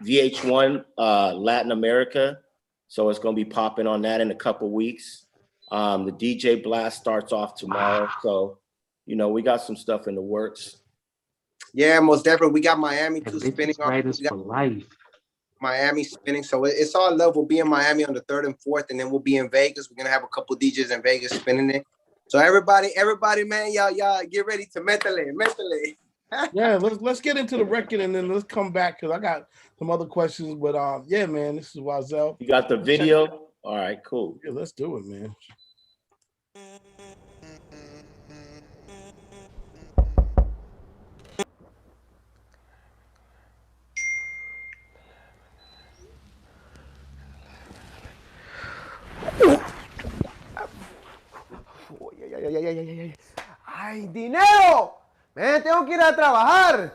VH1 Latin America. So, it's going to be popping on that in a couple weeks. The DJ Blast starts off tomorrow. So, you know, we got some stuff in the works. Yeah, most definitely. We got Miami too spinning. Writers for life. Miami spinning. So it's all love. We'll be in Miami on the 3rd and 4th, and then we'll be in Vegas. We're gonna have a couple DJs in Vegas spinning it. So everybody, man, y'all get ready to Metele. Yeah, let's get into the record and then let's come back because I got some other questions. But yeah, man, this is Wazeil. You got the video? All right, cool. Yeah, let's do it, man. ¡Ay, dinero! ¡Me tengo que ir a trabajar!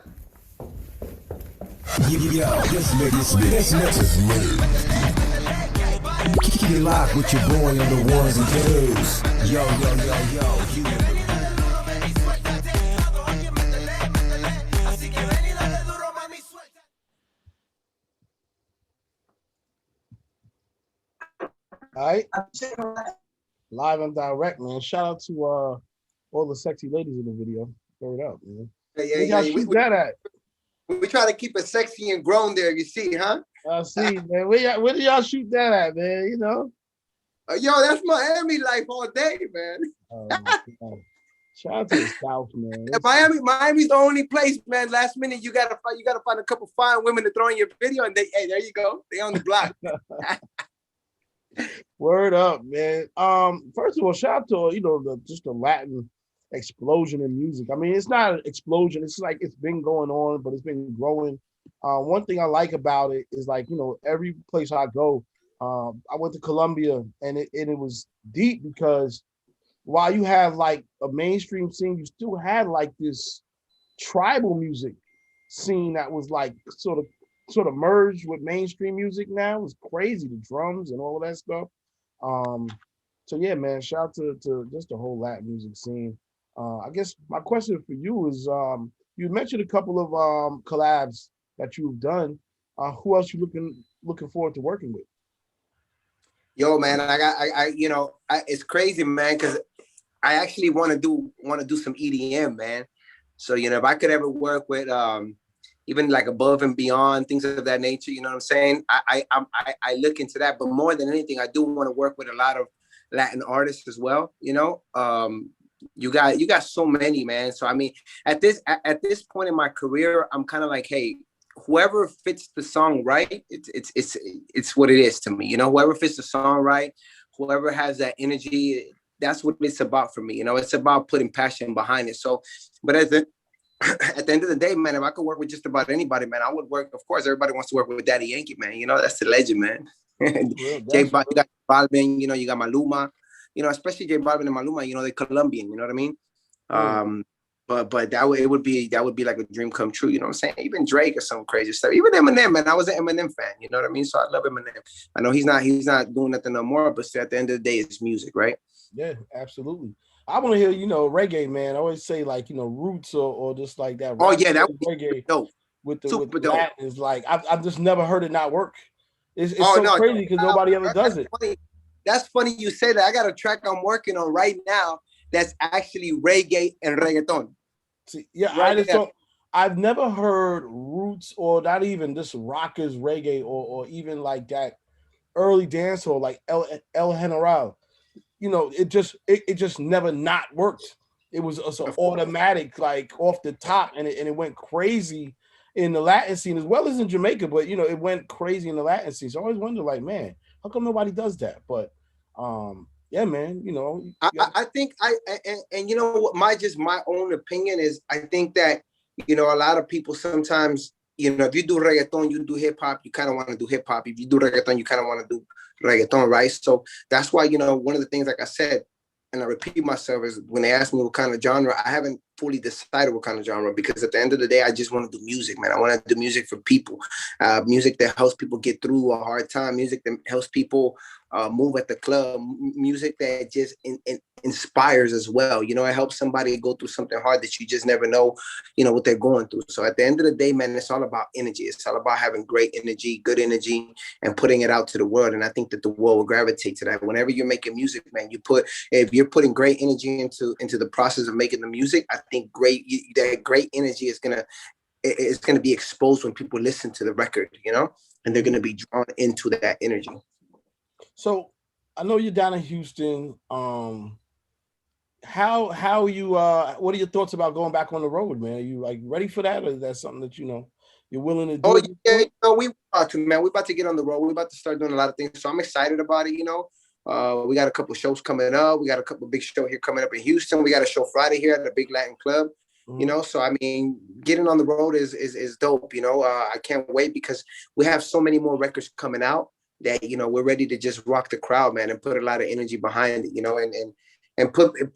Keep it locked with your boy on the ones and twos. Yo. All right. Live and direct, man. Shout out to all the sexy ladies in the video. Throw it up, man. Where y'all shoot that at? We try to keep it sexy and grown there, you see, huh? I see, man. Where do y'all shoot that at, man? You know? Yo, that's Miami life all day, man. Oh, my God. Shout out to the South, man. Yeah, Miami's the only place, man. Last minute, you gotta find a couple fine women to throw in your video, and hey, there you go. They on the block. Word up, man. First of all, shout out to just the Latin explosion in music. I mean, it's not an explosion. It's like it's been going on, but it's been growing. One thing I like about it is like every place I go. I went to Colombia, and it was deep because while you have like a mainstream scene, you still had like this tribal music scene that was like sort of merged with mainstream music now. It was crazy, the drums and all of that stuff. So yeah, man, shout out to just the whole Latin music scene. I guess my question for you is, you mentioned a couple of collabs that you've done. Who else you looking forward to working with? Yo, man, it's crazy, man, because I actually want to do some EDM, man. So if I could ever work with even like Above and Beyond, things of that nature, you know what I'm saying? I look into that, but more than anything, I do want to work with a lot of Latin artists as well. You got so many, man. So I mean, at this point in my career, I'm kind of like, hey, whoever fits the song right, it's what it is to me. Whoever fits the song right, whoever has that energy, that's what it's about for me. It's about putting passion behind it. So, but at the end of the day, man, if I could work with just about anybody, man, I would work. Of course, everybody wants to work with Daddy Yankee, man. That's the legend, man. You got Balvin, you got Maluma, especially J Balvin and Maluma, they're Colombian, you know what I mean? But that would be like a dream come true, you know what I'm saying? Even Drake or some crazy stuff. Even Eminem, man. I was an Eminem fan, you know what I mean? So I love Eminem. I know he's not doing nothing no more, but still, at the end of the day, it's music, right? Yeah, absolutely. I want to hear, reggae, man. I always say like, roots or just like that. Oh yeah, that reggae dope. With Latin is like I've just never heard it not work. It's crazy because nobody ever does it. That's funny you say that. I got a track I'm working on right now that's actually reggae and reggaeton. See, yeah, I've never heard roots or not even just rockers reggae or even like that early dancehall like El General. It just never not worked. It was also automatic, like off the top, and it went crazy. in the Latin scene as well as in Jamaica, but you know, it went crazy in the Latin scene. So I always wonder, like, man, how come nobody does that? But yeah, man, you know, I think and you know what, my own opinion is, I think that, you know, a lot of people sometimes, you know, if you do reggaeton, you do hip hop, you kind of want to do hip hop. If you do reggaeton, you kind of want to do reggaeton, right? So that's why, you know, one of the things, like I said, and I repeat myself, is when they ask me what kind of genre, I haven't fully decided what kind of genre, because at the end of the day, I just want to do music, man. I want to do music for people, music that helps people get through a hard time, music that helps people move at the club, music that just inspires as well. You know, it helps somebody go through something hard that you just never know, you know, what they're going through. So at the end of the day, man, it's all about energy. It's all about having great energy, good energy, and putting it out to the world. And I think that the world will gravitate to that. Whenever you're making music, man, if you're putting great energy into the process of making the music, I think that great energy is gonna be exposed when people listen to the record, you know, and they're gonna be drawn into that energy. So I know you're down in Houston. How you what are your thoughts about going back on the road, man? Are you like ready for that, or is that something that, you know, you're willing to do? Oh yeah, you know, we about to, man. We're about to get on the road. We're about to start doing a lot of things. So I'm excited about it, you know. We got a couple shows coming up. We got a couple big shows here coming up in Houston. We got a show Friday here at the Big Latin Club. You know, so I mean, getting on the road is dope. You know, I can't wait, because we have so many more records coming out that, you know, we're ready to just rock the crowd, man, and put a lot of energy behind it, you know, and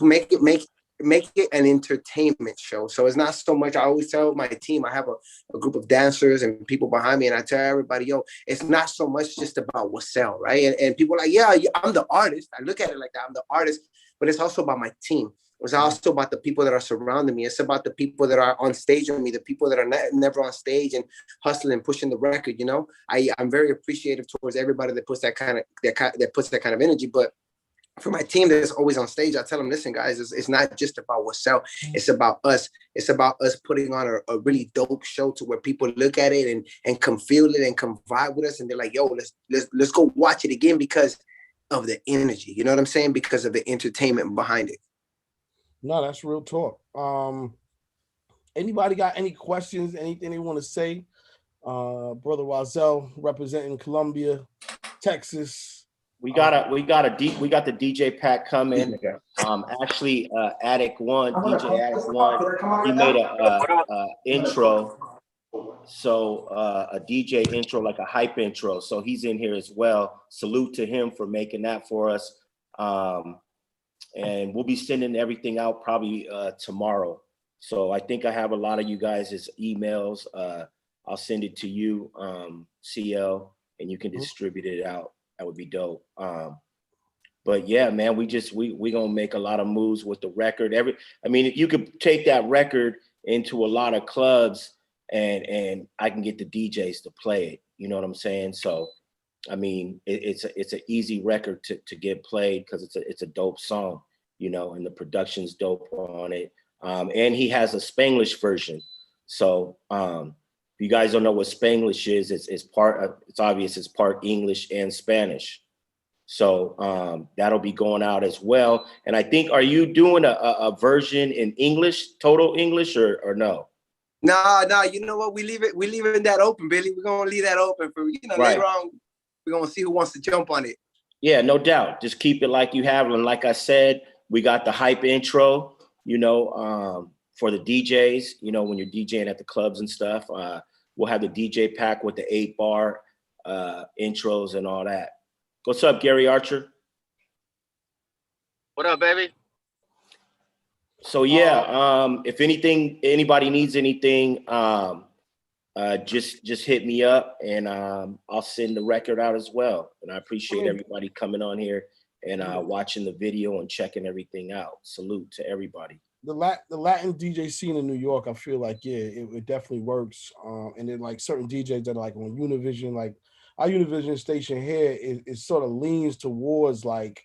make it an entertainment show. So it's not so much. I always tell my team, I have a group of dancers and people behind me, and I tell everybody, yo, it's not so much just about Wazeil, right? And people are like, yeah, I'm the artist. I look at it like that. I'm the artist, but it's also about my team. It's also about the people that are surrounding me. It's about the people that are on stage with me, the people that are never on stage and hustling and pushing the record. You know, I'm very appreciative towards everybody that puts that kind of energy. But for my team that's always on stage, I tell them, listen, guys, it's not just about Wazeil. It's about us. It's about us putting on a really dope show to where people look at it and come feel it and come vibe with us, and they're like, yo, let's go watch it again because of the energy. You know what I'm saying? Because of the entertainment behind it. No, that's real talk. Anybody got any questions? Anything they want to say? Brother Wazeil representing Colombia, Texas. We got the DJ pack coming. Actually, Addict One, DJ Addict One, he made a intro. So a DJ intro, like a hype intro. So he's in here as well. Salute to him for making that for us. And we'll be sending everything out probably tomorrow. So I think I have a lot of you guys' emails. I'll send it to you, CL, and you can distribute it out. That would be dope. But yeah, man, we gonna make a lot of moves with the record. You could take that record into a lot of clubs, and I can get the DJs to play it. You know what I'm saying? So I mean, it's an easy record to get played because it's a dope song, you know, and the production's dope on it. And he has a Spanglish version. So if you guys don't know what Spanglish is, it's obvious it's part English and Spanish. So that'll be going out as well. And I think, are you doing a version in English, total English, or no? No, you know what? We leave it that open, Billy. We're gonna leave that open for, you know, later on. We're going to see who wants to jump on it. Yeah, no doubt. Just keep it like you have. And like I said, we got the hype intro, you know, for the DJs, you know, when you're DJing at the clubs and stuff. We'll have the DJ pack with the 8-bar intros and all that. What's up, Gary Archer? What up, baby? So, yeah, if anybody needs anything, just hit me up, and I'll send the record out as well. And I appreciate everybody coming on here and watching the video and checking everything out. Salute to everybody. The Latin DJ scene in New York, I feel like, yeah, it definitely works. And then like certain DJs that are like on Univision, like our Univision station here, it sort of leans towards like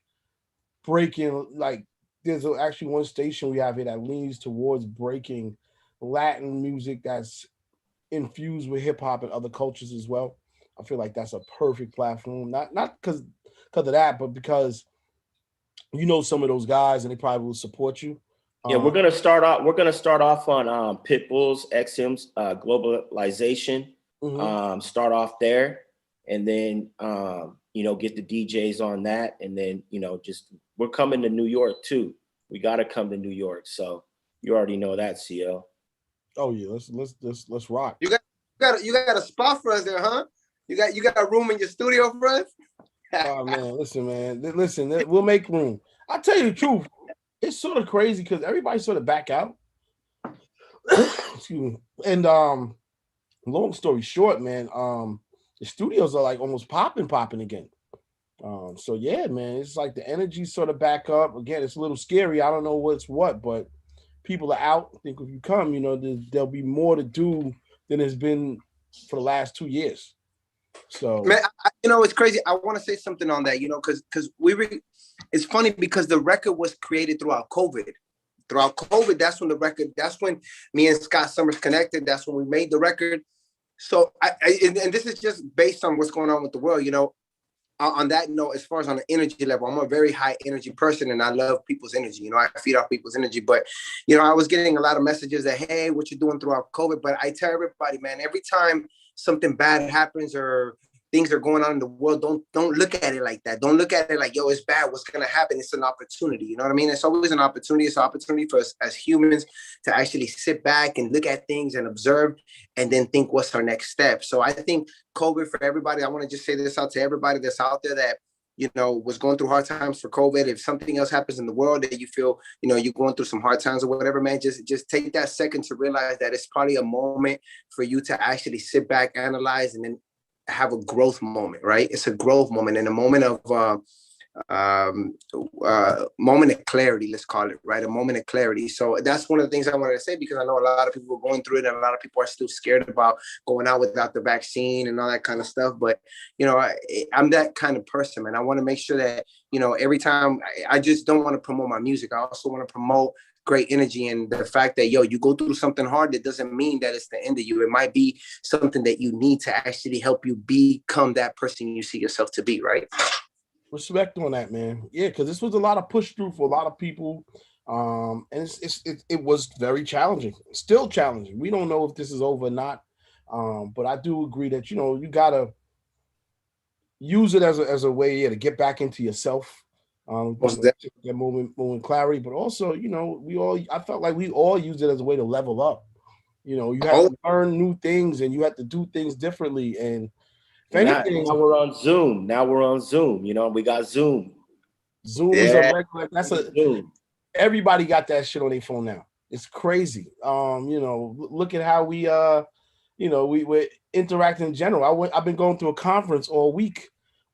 breaking, like there's actually one station we have here that leans towards breaking Latin music that's infused with hip hop and other cultures as well. I feel like that's a perfect platform. Not because of that, but because you know some of those guys and they probably will support you. Yeah, we're gonna start off. We're gonna start off on Pitbull's XM's Globalization. Start off there, and then get the DJs on that, and then just we're coming to New York too. We got to come to New York, so you already know that, CL. Oh yeah, let's rock. You got a spot for us there, huh? You got a room in your studio for us? Oh man, listen, we'll make room. I'll tell you the truth. It's sort of crazy because everybody sort of back out. Excuse me. And long story short, man, the studios are like almost popping again. So yeah, man, it's like the energy sort of back up again. It's a little scary. I don't know what's what, but people are out. I think if you come, there'll be more to do than there's been for the last 2 years. So, man, it's crazy. I want to say something on that, because it's funny because the record was created throughout COVID. Throughout COVID, that's when me and Scott Summers connected. That's when we made the record. So, and this is just based on what's going on with the world, On that note, as far as on the energy level, I'm a very high energy person and I love people's energy. I feed off people's energy. But, I was getting a lot of messages that, hey, what you doing throughout COVID? But I tell everybody, man, every time something bad happens or things are going on in the world, don't look at it like that. Don't look at it like, yo, it's bad. What's going to happen? It's an opportunity. You know what I mean? It's always an opportunity. It's an opportunity for us as humans to actually sit back and look at things and observe and then think what's our next step. So I think COVID for everybody, I want to just say this out to everybody that's out there that, was going through hard times for COVID. If something else happens in the world that you feel, you're going through some hard times or whatever, man, just take that second to realize that it's probably a moment for you to actually sit back, analyze, and then have a growth moment, right? It's a growth moment and a moment of moment of clarity, let's call it, right? A moment of clarity. So that's one of the things I wanted to say because I know a lot of people are going through it and a lot of people are still scared about going out without the vaccine and all that kind of stuff. But, I'm that kind of person, man. I want to make sure that, every time I just don't want to promote my music. I also want to promote great energy and the fact that, you go through something hard, that doesn't mean that it's the end of you. It might be something that you need to actually help you become that person you see yourself to be, right? Respect on that, man. Yeah, because this was a lot of push through for a lot of people. And it was very challenging. Still challenging. We don't know if this is over or not. But I do agree that, you gotta use it as a way to get back into yourself. Get moving clarity, but also, I felt like we all use it as a way to level up. You have to learn new things and you have to do things differently. And if anything, now we're on Zoom. We got Zoom. Zoom is a regular. Zoom. Everybody got that shit on their phone now. It's crazy. Look at how we're interacting in general. I've been going through a conference all week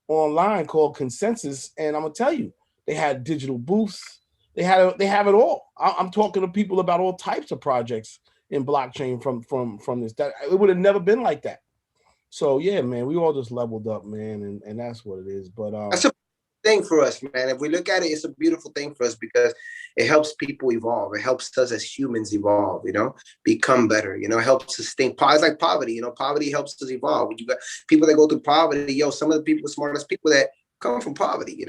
online called Consensus, and I'm gonna tell you, they had digital booths. They have it all. I'm talking to people about all types of projects in blockchain from this. That it would have never been like that. So yeah, man, we all just leveled up, man, and that's what it is. But that's a thing for us, man. If we look at it, it's a beautiful thing for us because it helps people evolve. It helps us as humans evolve, become better. It helps us think. It's like poverty. Poverty helps us evolve. When you got people that go through poverty, some of the people, smartest people that come from poverty,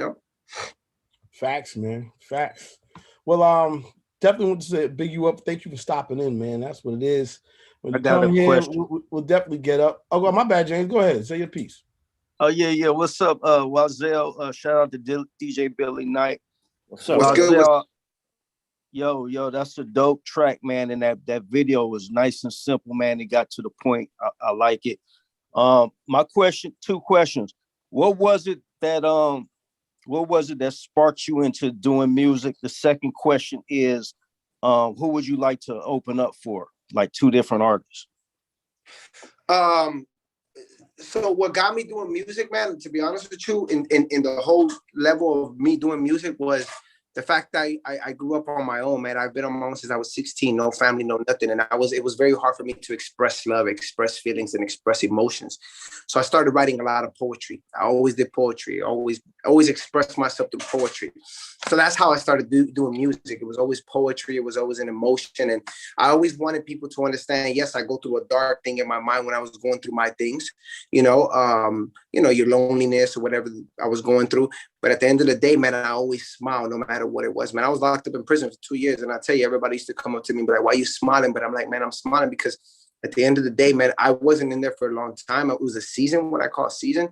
Facts, man. Facts. Well, definitely want to say big you up. Thank you for stopping in, man. That's what it is. When you come here, we'll definitely get up. Oh, my bad, James. Go ahead. Say your piece. Oh, yeah. What's up, Wazeil? Shout out to DJ Billy Knight. What's up? Wazeil, yo, that's a dope track, man. And that video was nice and simple, man. It got to the point. I like it. My two questions. What was it that sparked you into doing music? The second question is, who would you like to open up for? Like two different artists. So what got me doing music, man, to be honest with you, in the whole level of me doing music was the fact that I grew up on my own, man. I've been on my own since I was 16, no family, no nothing. And it was very hard for me to express love, express feelings, and express emotions. So I started writing a lot of poetry. I always did poetry. I always always express myself through poetry. So that's how I started doing music. It was always poetry. It was always an emotion. And I always wanted people to understand, yes, I go through a dark thing in my mind when I was going through my things, your loneliness or whatever I was going through. But at the end of the day, man, I always smile no matter what it was. Man, I was locked up in prison for 2 years. And I tell you, everybody used to come up to me and be like, why are you smiling? But I'm like, man, I'm smiling because at the end of the day, man, I wasn't in there for a long time. It was a season, what I call a season,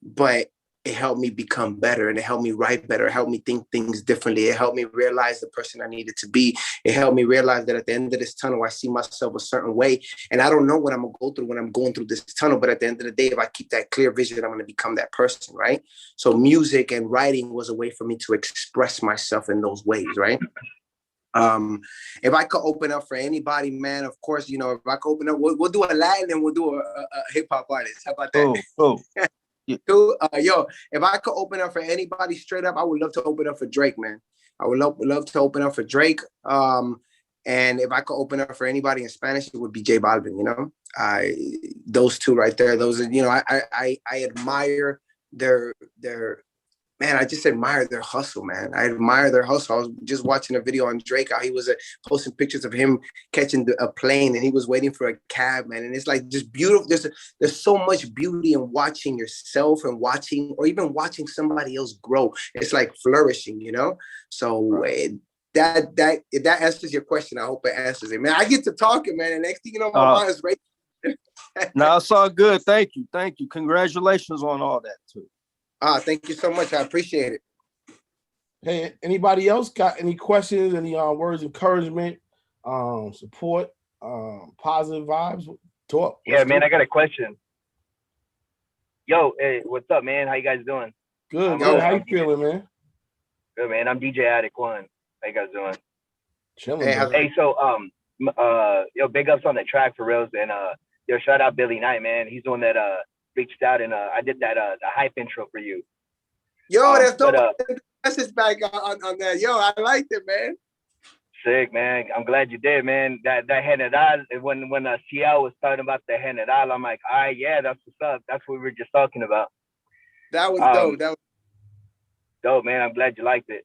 but it helped me become better, and it helped me write better. It helped me think things differently. It helped me realize the person I needed to be. It helped me realize that at the end of this tunnel, I see myself a certain way. And I don't know what I'm going to go through when I'm going through this tunnel. But at the end of the day, if I keep that clear vision, I'm going to become that person, right? So music and writing was a way for me to express myself in those ways, right? If I could open up for anybody, man, of course, if I could open up, we'll do a Latin and we'll do a hip hop artist. How about that? If I could open up for anybody straight up, I would love to open up for Drake, man. I would love to open up for Drake. And if I could open up for anybody in Spanish, it would be J Balvin. Those two right there. Those are, I admire their man, I just admire their hustle, man. I admire their hustle. I was just watching a video on Drake, how he was posting pictures of him catching a plane and he was waiting for a cab, man. And it's like just beautiful. There's so much beauty in watching yourself and or even watching somebody else grow. It's like flourishing, So that if that answers your question, I hope it answers it, man. I get to talking, man. And next thing you know, my mind is right. No, it's all good. Thank you. Congratulations on all that too. Thank you so much. I appreciate it. Hey, anybody else got any questions, any words of encouragement, support, positive vibes? Talk. Yeah, man, I got a question. Yo, hey, what's up, man? How you guys doing? Good. How you feeling, man? Good, man. I'm DJ Addict One. How you guys doing? Chilling. Hey, so big ups on the track for reals, and shout out Billy Knight, man. He's the one that reached out, and I did that the hype intro for you. That's dope. Message back on that. I liked it, man. Sick, man. I'm glad you did, man. That general, when CL was talking about the general, I'm like, all right, yeah, that's what's up. That's what we were just talking about. That was dope. That was dope, man. I'm glad you liked it.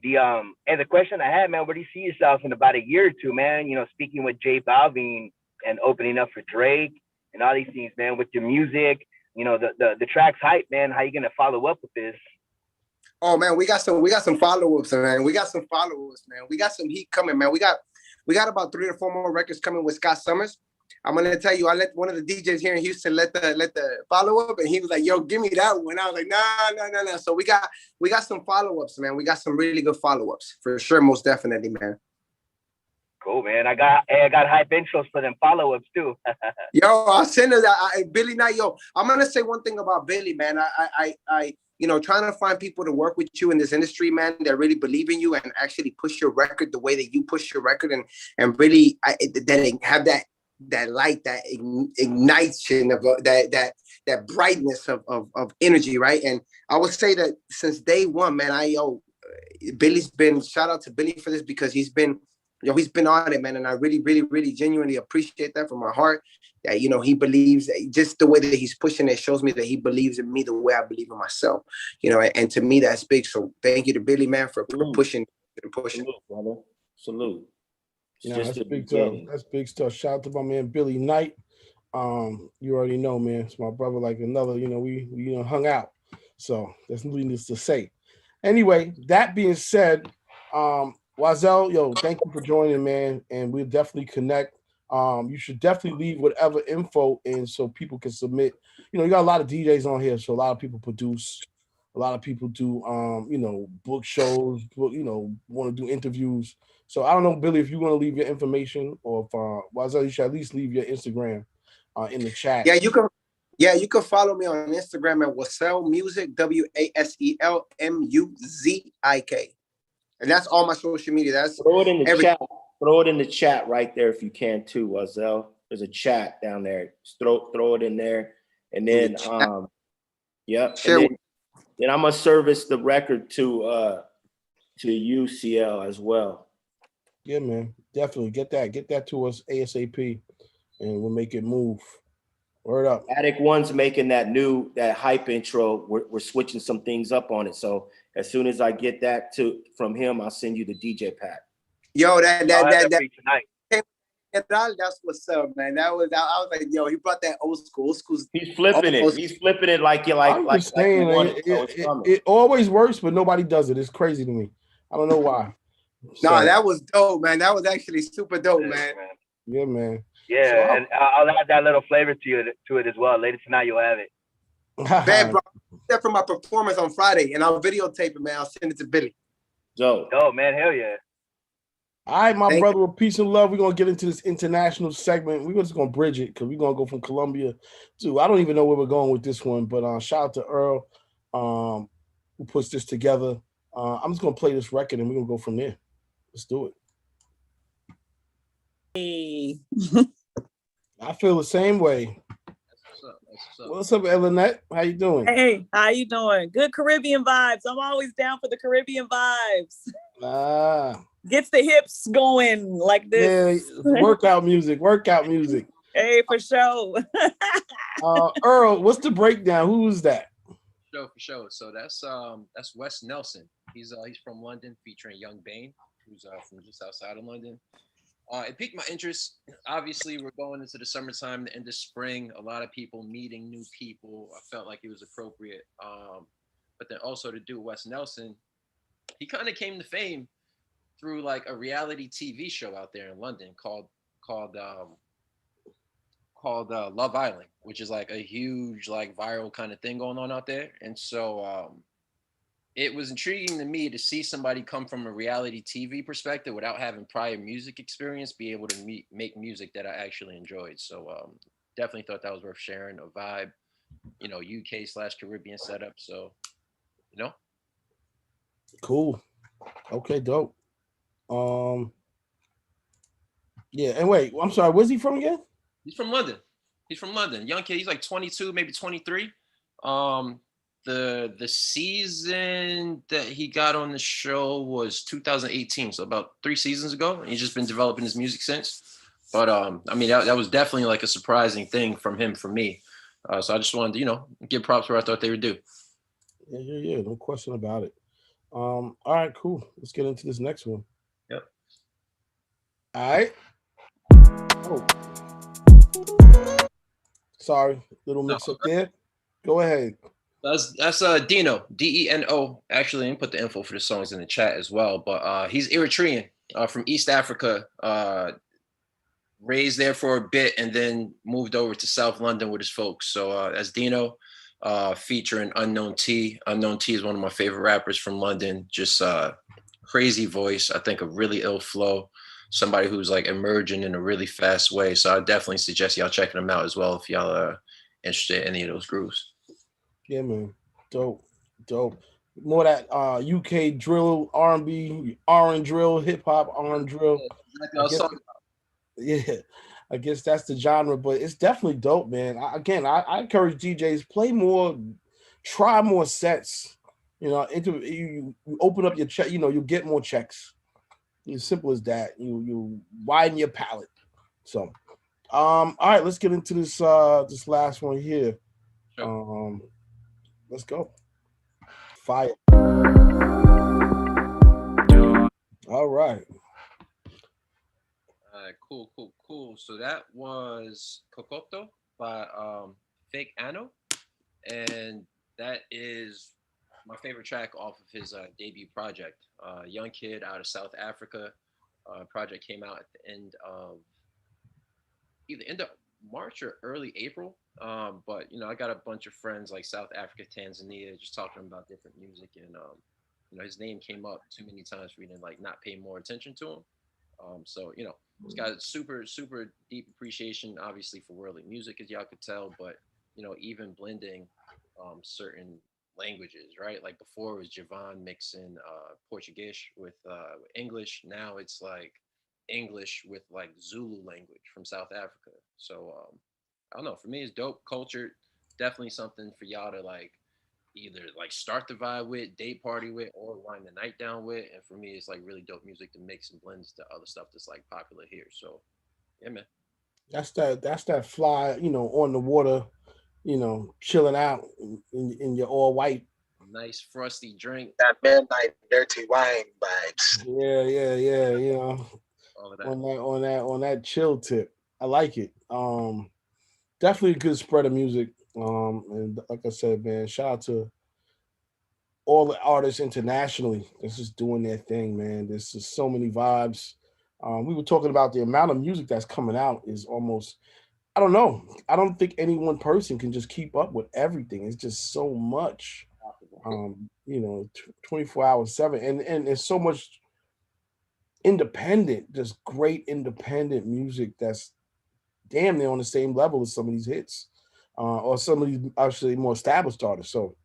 And the question I had, man, where do you see yourself in about a year or two, man? Speaking with J Balvin and opening up for Drake and all these things, man, with your music, the track's hype, man. How you gonna follow up with this? Oh man, we got some follow-ups, man. We got some heat coming, man. We got about 3 or 4 more records coming with Scott Summers. I'm gonna tell you, I let one of the DJs here in Houston let the follow-up, and he was like, yo, give me that one. I was like, no. So we got some follow-ups, man. We got some really good follow-ups for sure, most definitely, man. Cool, man. I got hype intros for them follow-ups too. I'll send her that. Billy Knight, I'm gonna say one thing about Billy, man. I trying to find people to work with you in this industry, man, that really believe in you and actually push your record the way that you push your record, and really that have that light that ignites of that brightness of energy, right? And I would say that since day one, man, Billy's been, shout out to Billy for this, because he's been on it, man. And I really, really, really genuinely appreciate that from my heart, that, he believes, just the way that he's pushing it shows me that he believes in me the way I believe in myself, and to me, that's big. So thank you to Billy, man, for pushing and pushing. Salute, brother. Salute. That's big stuff. That's big stuff. Shout out to my man, Billy Knight. You already know, man. It's my brother, like another, we hung out. So that's needless to say. Anyway, that being said, Wazeil, thank you for joining, man, and we'll definitely connect. You should definitely leave whatever info in so people can submit. You got a lot of DJs on here, so a lot of people produce, a lot of people do, book shows, want to do interviews. So I don't know, Billy, if you want to leave your information, or if Wazeil, you should at least leave your Instagram in the chat. Yeah, you can follow me on Instagram at Wazeil Music, WASEL MUZIK. And that's all my social media. Throw it in the chat. Throw it in the chat right there if you can too, Wazeil. There's a chat down there. Just throw it in there. And then yep. And then I'm gonna service the record to UCL as well. Yeah, man. Definitely get that to us ASAP, and we'll make it move. Word up. Attic One's making that hype intro. We're switching some things up on it. So as soon as I get that from him, I'll send you the DJ pack. Yo, that tonight. That's what's up, man. I was like, yo, he brought that old school. He's flipping it. He's flipping it like you like. I'm just saying, it always works, but nobody does it. It's crazy to me. I don't know why. Nah, that was dope, man. That was actually super dope, man. Yeah, man. Yeah, so, and I'll add that little flavor to it as well. Later tonight, you'll have it. Man, bro, that from my performance on Friday, and I'll videotape it, man. I'll send it to Billy. Dope, man, hell yeah. All right, my brother, with peace and love, we're going to get into this international segment. We're just going to bridge it because we're going to go from Colombia to, I don't even know where we're going with this one, but shout out to Earl who puts this together. I'm just going to play this record and we're going to go from there. Let's do it. Hey. I feel the same way. What's up, Elinette? How you doing? Hey, how you doing? Good Caribbean vibes. I'm always down for the Caribbean vibes. Gets the hips going like this. Yeah, workout music. Hey, for sure. Earl, what's the breakdown? Who is that? For sure. So that's Wes Nelson. He's from London, featuring Young Bane, who's from just outside of London. It piqued my interest. Obviously, we're going into the summertime, the end of spring. A lot of people meeting new people. I felt like it was appropriate. But then also to do Wes Nelson, he kind of came to fame through like a reality TV show out there in London called Love Island, which is like a huge like viral kind of thing going on out there. And so it was intriguing to me to see somebody come from a reality TV perspective without having prior music experience, be able to make music that I actually enjoyed. So definitely thought that was worth sharing. A vibe, UK/Caribbean setup. So, Cool. Okay, dope. Yeah, and wait, I'm sorry, where's he from again? He's from London. Young kid, he's like 22, maybe 23. The season that he got on the show was 2018, so about 3 seasons ago. And he's just been developing his music since. But I mean, that was definitely like a surprising thing from him for me. So I just wanted to, give props where I thought they would do. Yeah, no question about it. All right, cool. Let's get into this next one. Yep. All right. Oh. Sorry, little mix up there. Go ahead. That's Dino, Deno. Actually, I put the info for the songs in the chat as well. But he's Eritrean from East Africa, raised there for a bit, and then moved over to South London with his folks. So that's Dino, featuring Unknown T. Unknown T is one of my favorite rappers from London. Just crazy voice. I think a really ill flow. Somebody who's like emerging in a really fast way. So I definitely suggest y'all checking them out as well if y'all are interested in any of those grooves. Yeah, man. Dope. More that UK drill, R&B, R&B drill, hip hop, R&B drill. I guess that's the genre, but it's definitely dope, man. I encourage DJs, play more, try more sets. You open up your check, you get more checks. As simple as that. You widen your palette. So, all right, let's get into this last one here. Let's go. Fire. All right. Cool. So that was Kokoto by Fake Ano, and that is my favorite track off of his debut project. Young kid out of South Africa. Project came out at the end of March or early April. But I got a bunch of friends like South Africa, Tanzania, just talking about different music, and his name came up too many times for me to like not pay more attention to him. So he's got super, super deep appreciation, obviously, for worldly music, as y'all could tell, but even blending certain languages, right? Like before it was Javon mixing Portuguese with English. Now it's like English with like Zulu language from South Africa. So I don't know, for me it's dope culture, definitely something for y'all to like either like start the vibe with, date party with, or wind the night down with. And for me it's like really dope music to mix and blends to other stuff that's like popular here. So yeah, man. That's that fly, on the water, chilling out in your all white. Nice frosty drink. That midnight dirty wine vibes. Yeah. All of that. On that chill tip. I like it. Definitely a good spread of music. And like I said, man, shout out to all the artists internationally that's just doing their thing, man. There's just so many vibes. We were talking about the amount of music that's coming out is almost, I don't know. I don't think any one person can just keep up with everything. It's just so much, 24/7. And there's so much independent, just great independent music that's damn near on the same level as some of these hits, or some of these actually more established artists. So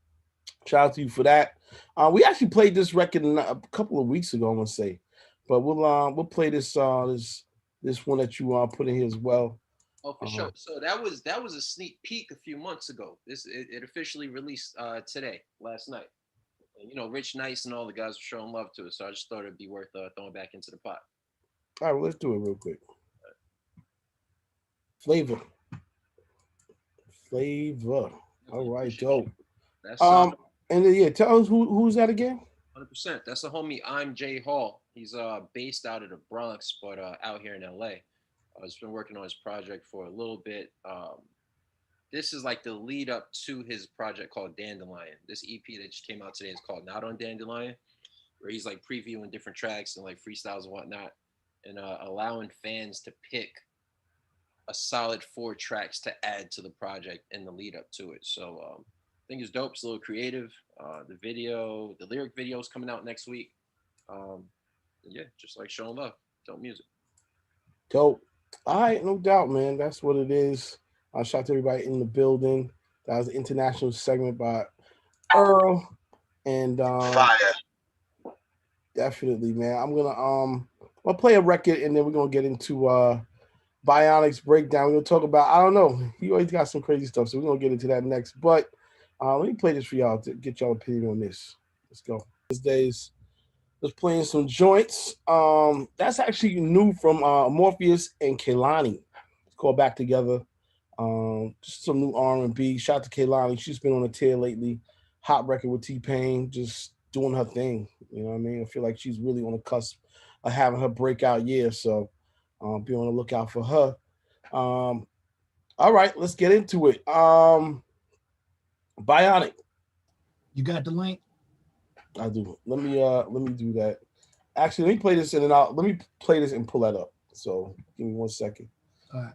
shout out to you for that. We actually played this record a couple of weeks ago, I'm gonna say, but we'll play this one that you put in here as well. Oh, for sure. So that was a sneak peek a few months ago. It officially released last night. And, Rich Nice and all the guys were showing love to it, so I just thought it'd be worth throwing back into the pot. All right, well, let's do it real quick. Flavor. All right, dope. That's and then, yeah, tell us who's that again? 100%. That's the homie I'm Jay Hall. He's based out of the Bronx, but out here in LA. I've been working on his project for a little bit. This is like the lead up to his project called Dandelion. This EP that just came out today is called Not on Dandelion, where he's like previewing different tracks and like freestyles and whatnot, and allowing fans to pick a solid 4 tracks to add to the project in the lead up to it. So I think it's dope. It's a little creative. The lyric video is coming out next week. Yeah, just like showing love. Dope music. Dope. All right, no doubt, man. That's what it is. Shout out to everybody in the building. That was an international segment by Earl. And Fire. Definitely, man. I'll play a record and then we're gonna get into Bionics breakdown. We're gonna talk about, I don't know, he always got some crazy stuff, so we're gonna get into that next. But let me play this for y'all to get y'all opinion on this. Let's go. These days, just playing some joints. That's actually new from Morpheus and Kehlani. It's called Back Together. Just some new R&B. Shout out to Kehlani. She's been on a tear lately. Hot record with T-Pain, just doing her thing. You know what I mean? I feel like she's really on the cusp of having her breakout year. So be on the lookout for her. All right, let's get into it. Bionic. You got the link? I do. Let me do that. Actually, let me play this let me play this and pull that up. So give me 1 second. All right.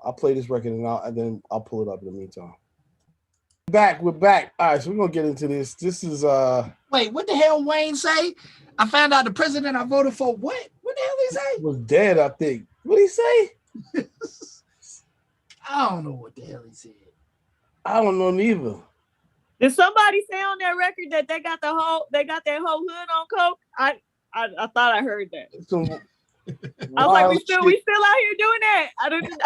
I'll play this record and then I'll pull it up in the meantime. We're back. All right, so we're gonna get into this. This is Wait, what the hell Wayne say? I found out the president I voted for. What? What the hell he say? Was dead, I think. What'd he say? I don't know what the hell he said. I don't know neither. Did somebody say on that record that they got that whole hood on coke? I thought I heard that. I was like, we still out here doing that. I didn't.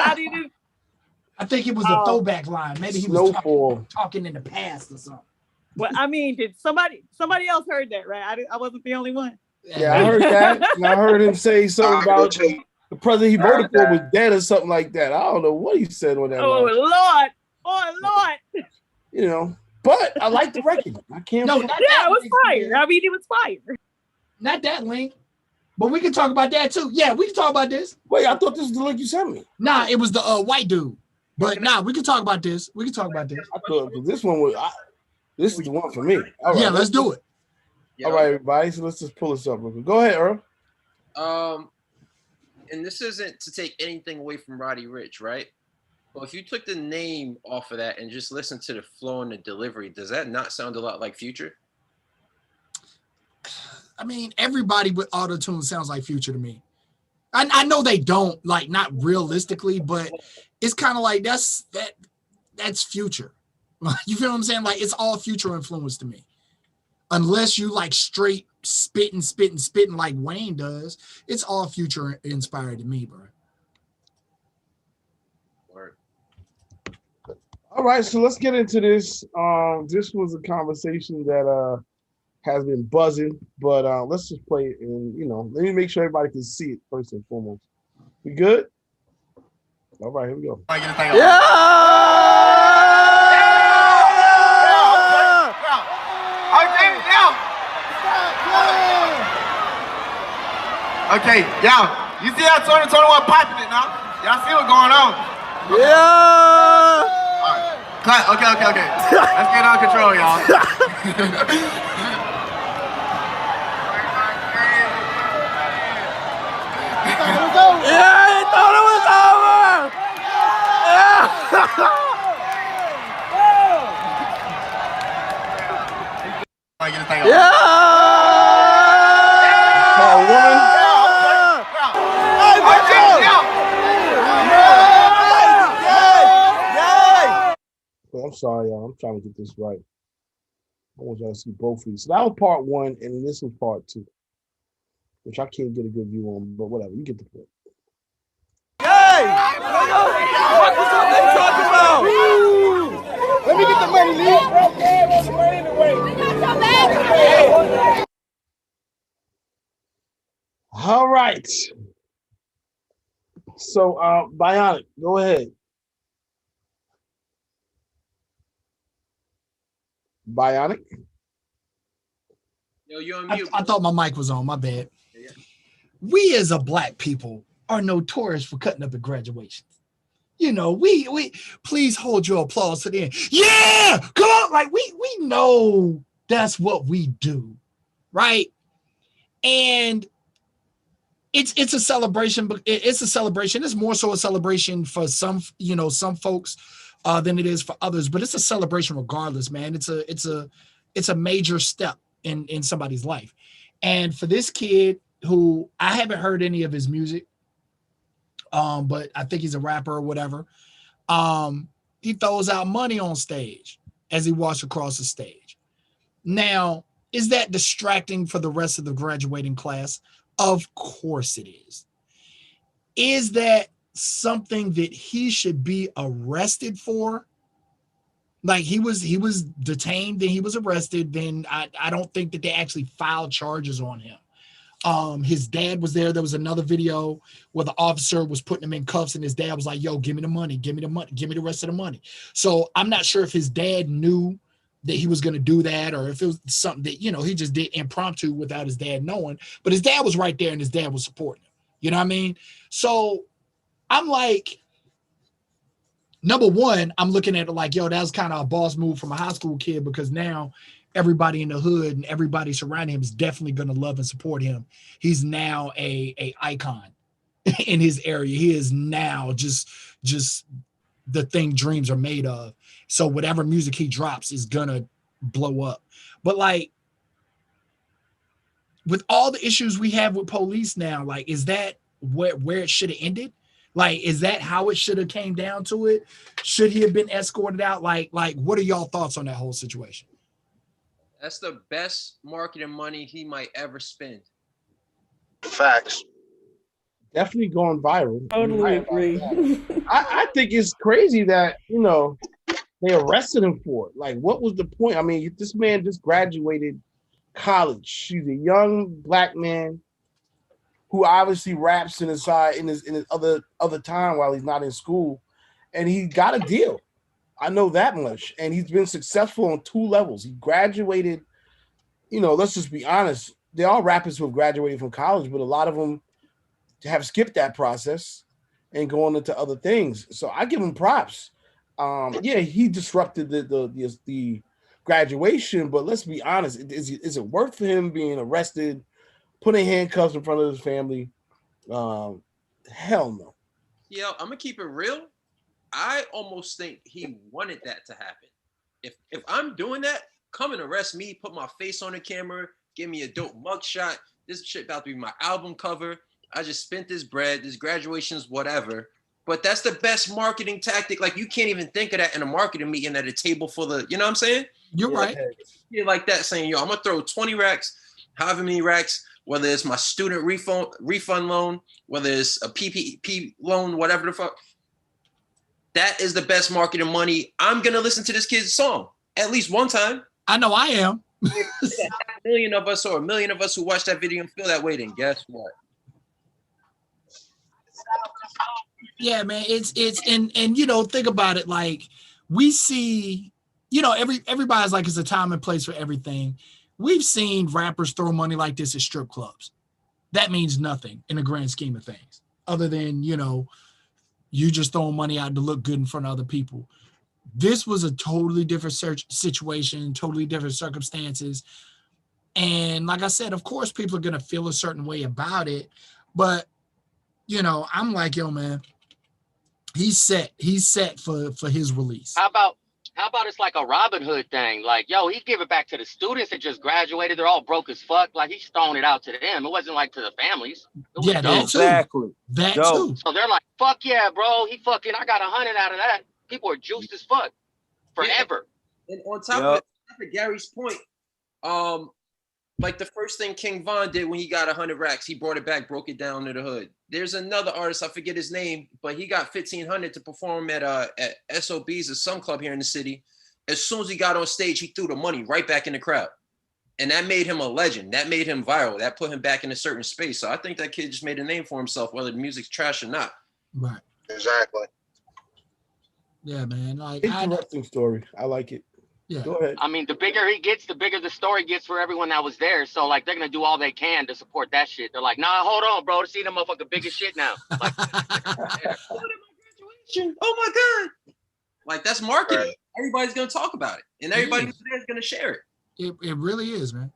I think it was a throwback line. Maybe he was talking in the past or something. Well, I mean, did somebody else heard that, right? I wasn't the only one. Yeah, I heard that. And I heard him say something about the president he voted for was dead or something like that. I don't know what he said on that. Oh, line. Lord. But I like the record. I can't. No, it was fire. I mean, it was fire. Not that link. But we can talk about that too. Yeah, we can talk about this. Wait, I thought this was the link you sent me. Nah, it was the white dude. But we can talk about this. I thought this one was. This is the one for me. All right, yeah, let's do it. All right, everybody. So let's just pull this up real quick. Go ahead, Earl. And this isn't to take anything away from Roddy Ricch, right? Well, if you took the name off of that and just listen to the flow and the delivery, does that not sound a lot like Future? I mean, everybody with auto-tune sounds like Future to me. I know they don't, like, not realistically, but it's kind of like that's Future. You feel what I'm saying? Like, it's all Future influence to me. Unless you like straight spitting like Wayne does, it's all Future inspired to me, bro. All right, so let's get into this. This was a conversation that has been buzzing, but let's just play it and let me make sure everybody can see it first and foremost. We good? All right, here we go. Okay, y'all, you see how Tony popping it now? Y'all see what's going on? Yeah. All right. Okay. Let's get on control, y'all. Yeah, he thought it was over. I'm sorry, y'all. I'm trying to get this right. I want y'all to see both of these. So that was part 1, and this was part 2, which I can't get a good view on, but whatever. You get the point. Hey! What's up they talking about? Let me get the money, Lee. All right. So, Bionic, go ahead. Bionic? Yo, you're on mute. I thought my mic was on. My bad. Yeah. We as a black people are notorious for cutting up at graduations. You know, we please hold your applause to the end. Yeah, come on. Like we know that's what we do, right? And it's a celebration, but it's a celebration. It's more so a celebration for some folks than it is for others, but it's a celebration regardless, man. It's a major step in somebody's life. And for this kid who I haven't heard any of his music, but I think he's a rapper or whatever. He throws out money on stage as he walks across the stage. Now, is that distracting for the rest of the graduating class? Of course it is. Is that something that he should be arrested for? Like he was detained, then he was arrested, then I don't think that they actually filed charges on him. His dad was there. There was another video where the officer was putting him in cuffs and his dad was like, yo, give me the money, give me the rest of the money. So I'm not sure if his dad knew that he was going to do that or if it was something that, he just did impromptu without his dad knowing, but his dad was right there and his dad was supporting him. You know what I mean? So I'm like, number one, I'm looking at it like, yo, that was kind of a boss move from a high school kid because now everybody in the hood and everybody surrounding him is definitely going to love and support him. He's now a icon in his area. He is now just the thing dreams are made of. So whatever music he drops is going to blow up. But like with all the issues we have with police now, like, is that where it should have ended? Like, is that how it should have came down to it? Should he have been escorted out? Like, what are y'all thoughts on that whole situation? That's the best marketing money he might ever spend. Facts. Definitely going viral. Totally agree. I think it's crazy that, they arrested him for it. Like, what was the point? I mean, this man just graduated college. He's a young black man who obviously raps in his other time while he's not in school. And he got a deal. I know that much. And he's been successful on 2 levels. He graduated, let's just be honest. They're all rappers who have graduated from college, but a lot of them have skipped that process and going into other things. So I give him props. He disrupted the graduation, but let's be honest. Is it worth for him being arrested, putting handcuffs in front of his family? Hell no. Yo, I'm gonna keep it real. I almost think he wanted that to happen. If I'm doing that, come and arrest me, put my face on the camera, give me a dope mugshot. This shit about to be my album cover. I just spent this bread, this graduation's whatever. But that's the best marketing tactic. Like, you can't even think of that in a marketing meeting at a table for the, you know what I'm saying? You're right. Yeah, like that, saying, yo, I'm gonna throw 20 racks, however many racks, whether it's my student refund loan, whether it's a PPP loan, whatever the fuck. That is the best marketing money. I'm gonna listen to this kid's song at least one time. I know I am. $500,000 of us or 1 million of us who watch that video and feel that way, then guess what? Yeah, man. It's and you know, think about it. Like we see, you know, everybody's like it's a time and place for everything. We've seen rappers throw money like this at strip clubs. That means nothing in the grand scheme of things, other than, you know, you just throwing money out to look good in front of other people. This was a totally different situation, totally different circumstances. And like I said, of course, people are going to feel a certain way about it. But, you know, I'm like, yo, man, he's set for his release. How about it's like a Robin Hood thing? Like, yo, he give it back to the students that just graduated. They're all broke as fuck. Like, he's throwing it out to them. It wasn't like to the families. Yeah, that exactly. That too. So they're like, fuck yeah, bro. I got 100 out of that. People are juiced as fuck forever. Yeah. And on top of it, to Gary's point, like the first thing King Von did when he got 100 racks, he brought it back, broke it down to the hood. There's another artist, I forget his name, but he got 1,500 to perform at SOB's, a some club here in the city. As soon as he got on stage, he threw the money right back in the crowd. And that made him a legend. That made him viral. That put him back in a certain space. So I think that kid just made a name for himself, whether the music's trash or not. Right. Exactly. Yeah, man. Like, interesting story. I like it. Yeah. Go ahead. I mean, the bigger he gets, the bigger the story gets for everyone that was there. So, like, they're going to do all they can to support that shit. They're like, nah, hold on, bro. To see the motherfucker big as shit now. Like, oh, my God. Like, that's marketing. Right. Everybody's going to talk about it. And everybody who's there is going to share it. It really is, man.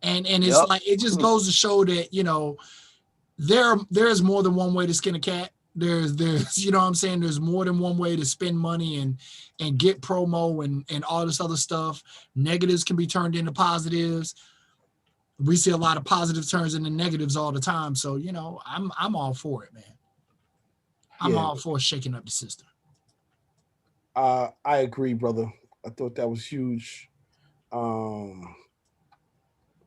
And it's like, it just goes to show that, you know, there's more than one way to skin a cat. There's you know what I'm saying, there's more than one way to spend money and get promo and all this other stuff. Negatives can be turned into positives. We see a lot of positive turns into negatives all the time. So, you know, I'm all for it, man. I'm all for shaking up the system. I agree, brother. I thought that was huge.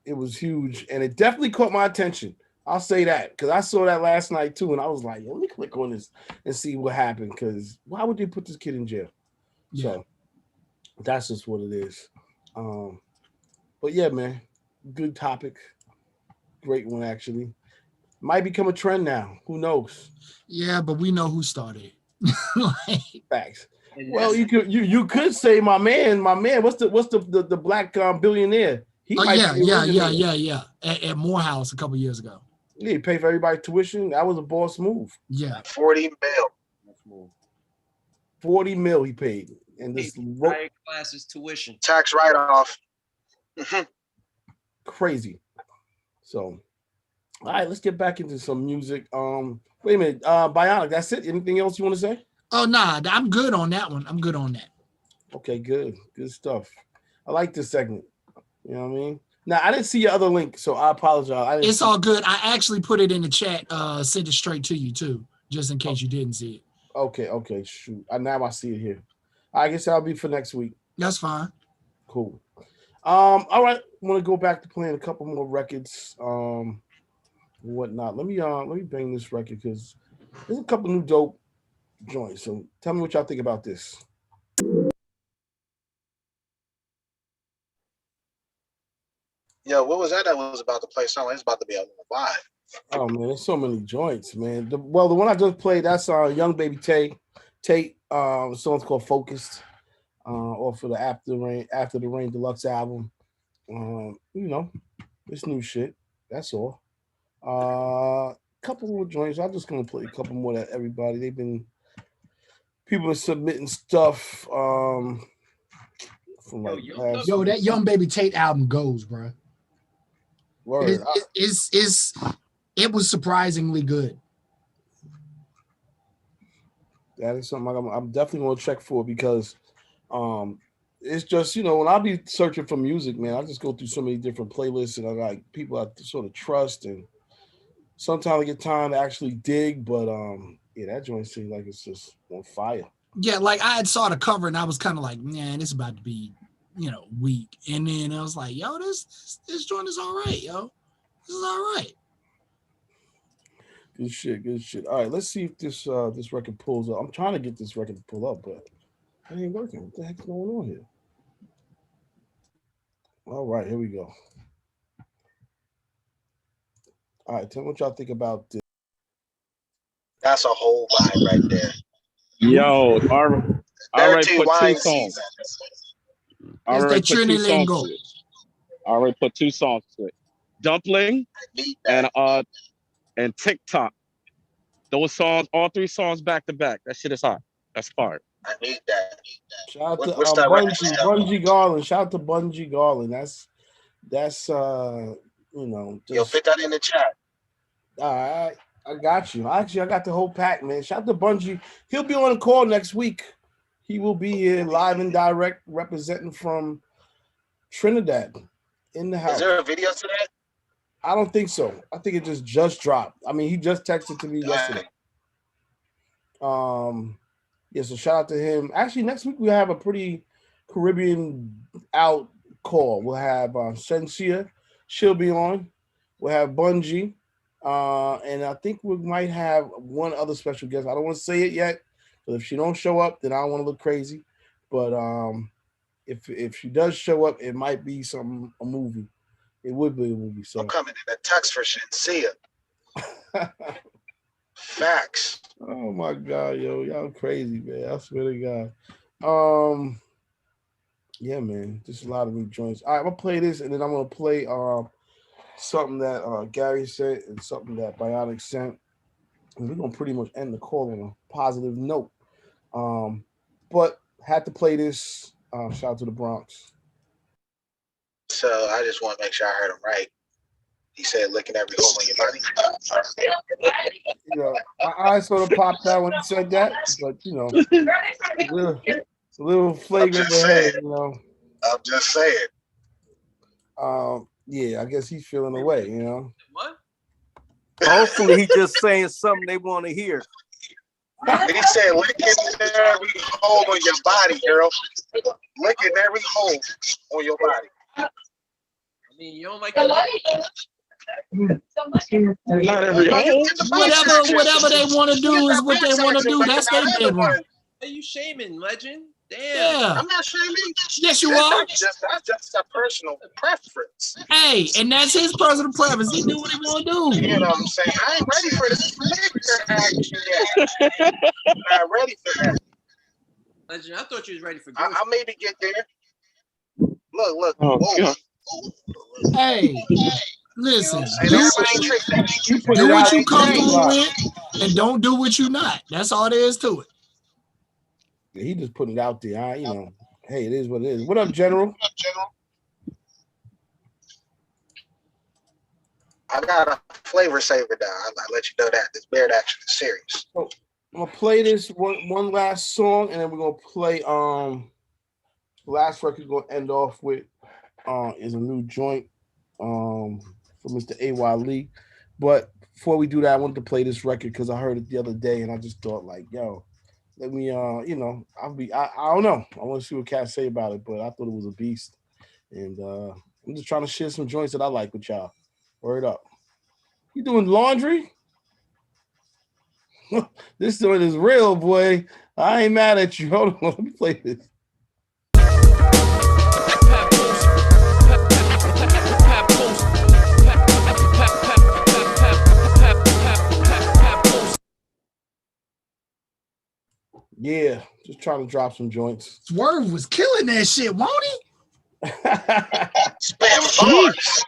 It was huge, and it definitely caught my attention. I'll say that because I saw that last night too, and I was like, let me click on this and see what happened. Because why would they put this kid in jail? Yeah. So that's just what it is. But yeah, man, good topic, great one actually. Might become a trend now. Who knows? Yeah, but we know who started. Facts. Well, you could say my man. What's the black billionaire? Yeah. At Morehouse a couple years ago. Yeah, he paid for everybody's tuition. That was a boss move. Yeah, 40 mil. 40 mil he paid, and this classes tuition, tax write-off. Crazy. So, all right, let's get back into some music. Wait a minute, Bionic. That's it. Anything else you want to say? Oh nah, I'm good on that one. I'm good on that. Okay, good stuff. I like this segment. You know what I mean? Now, I didn't see your other link, so I apologize. It's all good. I actually put it in the chat, sent it straight to you, too, just in case you didn't see it. Okay, shoot. Now I see it here. I guess that'll be for next week. That's fine. Cool. All right. I want to go back to playing a couple more records, whatnot. Let me bang this record because there's a couple new dope joints. So tell me what y'all think about this. Yo, what was that was about to play? Something like it's about to be a vibe. Oh man, there's so many joints, man. The one I just played, that's Young Baby Tate. The song's called Focused, off of the After the Rain Deluxe album. You know, it's new shit. That's all. Couple more joints. I'm just gonna play a couple more that everybody. People are submitting stuff. From like that Young Baby Tate album goes, bro. Word. It was surprisingly good. That is something I'm definitely gonna check for because it's just, you know, when I be searching for music, man, I just go through so many different playlists and I like people I sort of trust, and sometimes I get time to actually dig, but yeah, that joint seems like it's just on fire. Yeah, like I had saw the cover and I was kind of like, man, it's about to be, you know, weak. And then I was like, yo, this joint is all right, yo. This is all right. Good shit. All right, let's see if this record pulls up. I'm trying to get this record to pull up, but it ain't working. What the heck's going on here? All right, here we go. All right, tell me what y'all think about this. That's a whole vibe right there. Yo, I already put wine two songs. season. I already put two songs Trinilingo. to it. I already put two songs to it. Dumpling and TikTok. Those songs, all three songs back to back. That shit is hot. That's fire. I need that. Shout out to What's that record Bungie Garland. Shout out to Bungie Garland. That's you know. Yo, put that in the chat. All right, I got you. Actually, I got the whole pack, man. Shout out to Bungie. He'll be on the call next week. He will be here live and direct, representing from Trinidad in the house. Is there a video to that? I don't think so. I think it just dropped. I mean, he just texted to me yesterday. Yeah, so shout out to him. Actually, next week we have a pretty Caribbean out call. We'll have Sensia, she'll be on. We'll have Bungie, and I think we might have one other special guest. I don't want to say it yet, but if she don't show up, then I don't want to look crazy. But if she does show up, it might be a movie. It would be a movie. So I'm coming in a tux for Shensia. Facts. Oh my God, yo, y'all crazy, man. I swear to God. Yeah, man. Just a lot of new joints. All right, I'm gonna play this, and then I'm gonna play something that Gary sent and something that Bionic sent. And we're gonna pretty much end the call on a positive note. But had to play this. Shout out to the Bronx. So I just want to make sure I heard him right. He said licking every hole in your body. You know, my eyes sort of popped out when he said that, but you know, it's a little flagrant ahead, you know. I'm just saying. Yeah, I guess he's feeling away, you know. What? Hopefully he's just saying something they want to hear. He said licking every hole on your body, girl. Licking every hole on your body. I mean, you don't like Whatever they want to do is what they want to do. That's their bedroom. Are you shaming, legend? Damn. Yeah. I'm not shaming. Yes, you are. That's just a personal preference. Hey, and that's his personal preference. He do what he want to do. You know what I'm saying? I ain't ready for this action yet. Not ready for that. Legend, I thought you was ready for I'll maybe get there. Look. Oh, God. Hey, listen. Hey, Do what you comfortable with, and don't do what you not. That's all there is to it. Yeah, he just put it out there. You know, hey, it is what it is. What up, General? I got a flavor saver down. I'll let you know that this Baird action is serious. So I'm gonna play this one last song, and then we're gonna play last record gonna end off with is a new joint from Mr. A.Y. Lee. But before we do that, I wanted to play this record because I heard it the other day, and I just thought like, yo, let me you know, I don't know. I want to see what cats say about it, but I thought it was a beast. And I'm just trying to share some joints that I like with y'all. Word up. You doing laundry? This joint is real, boy. I ain't mad at you. Hold on, let me play this. Yeah, just trying to drop some joints. Swerve was killing that shit, won't he? Spam bars.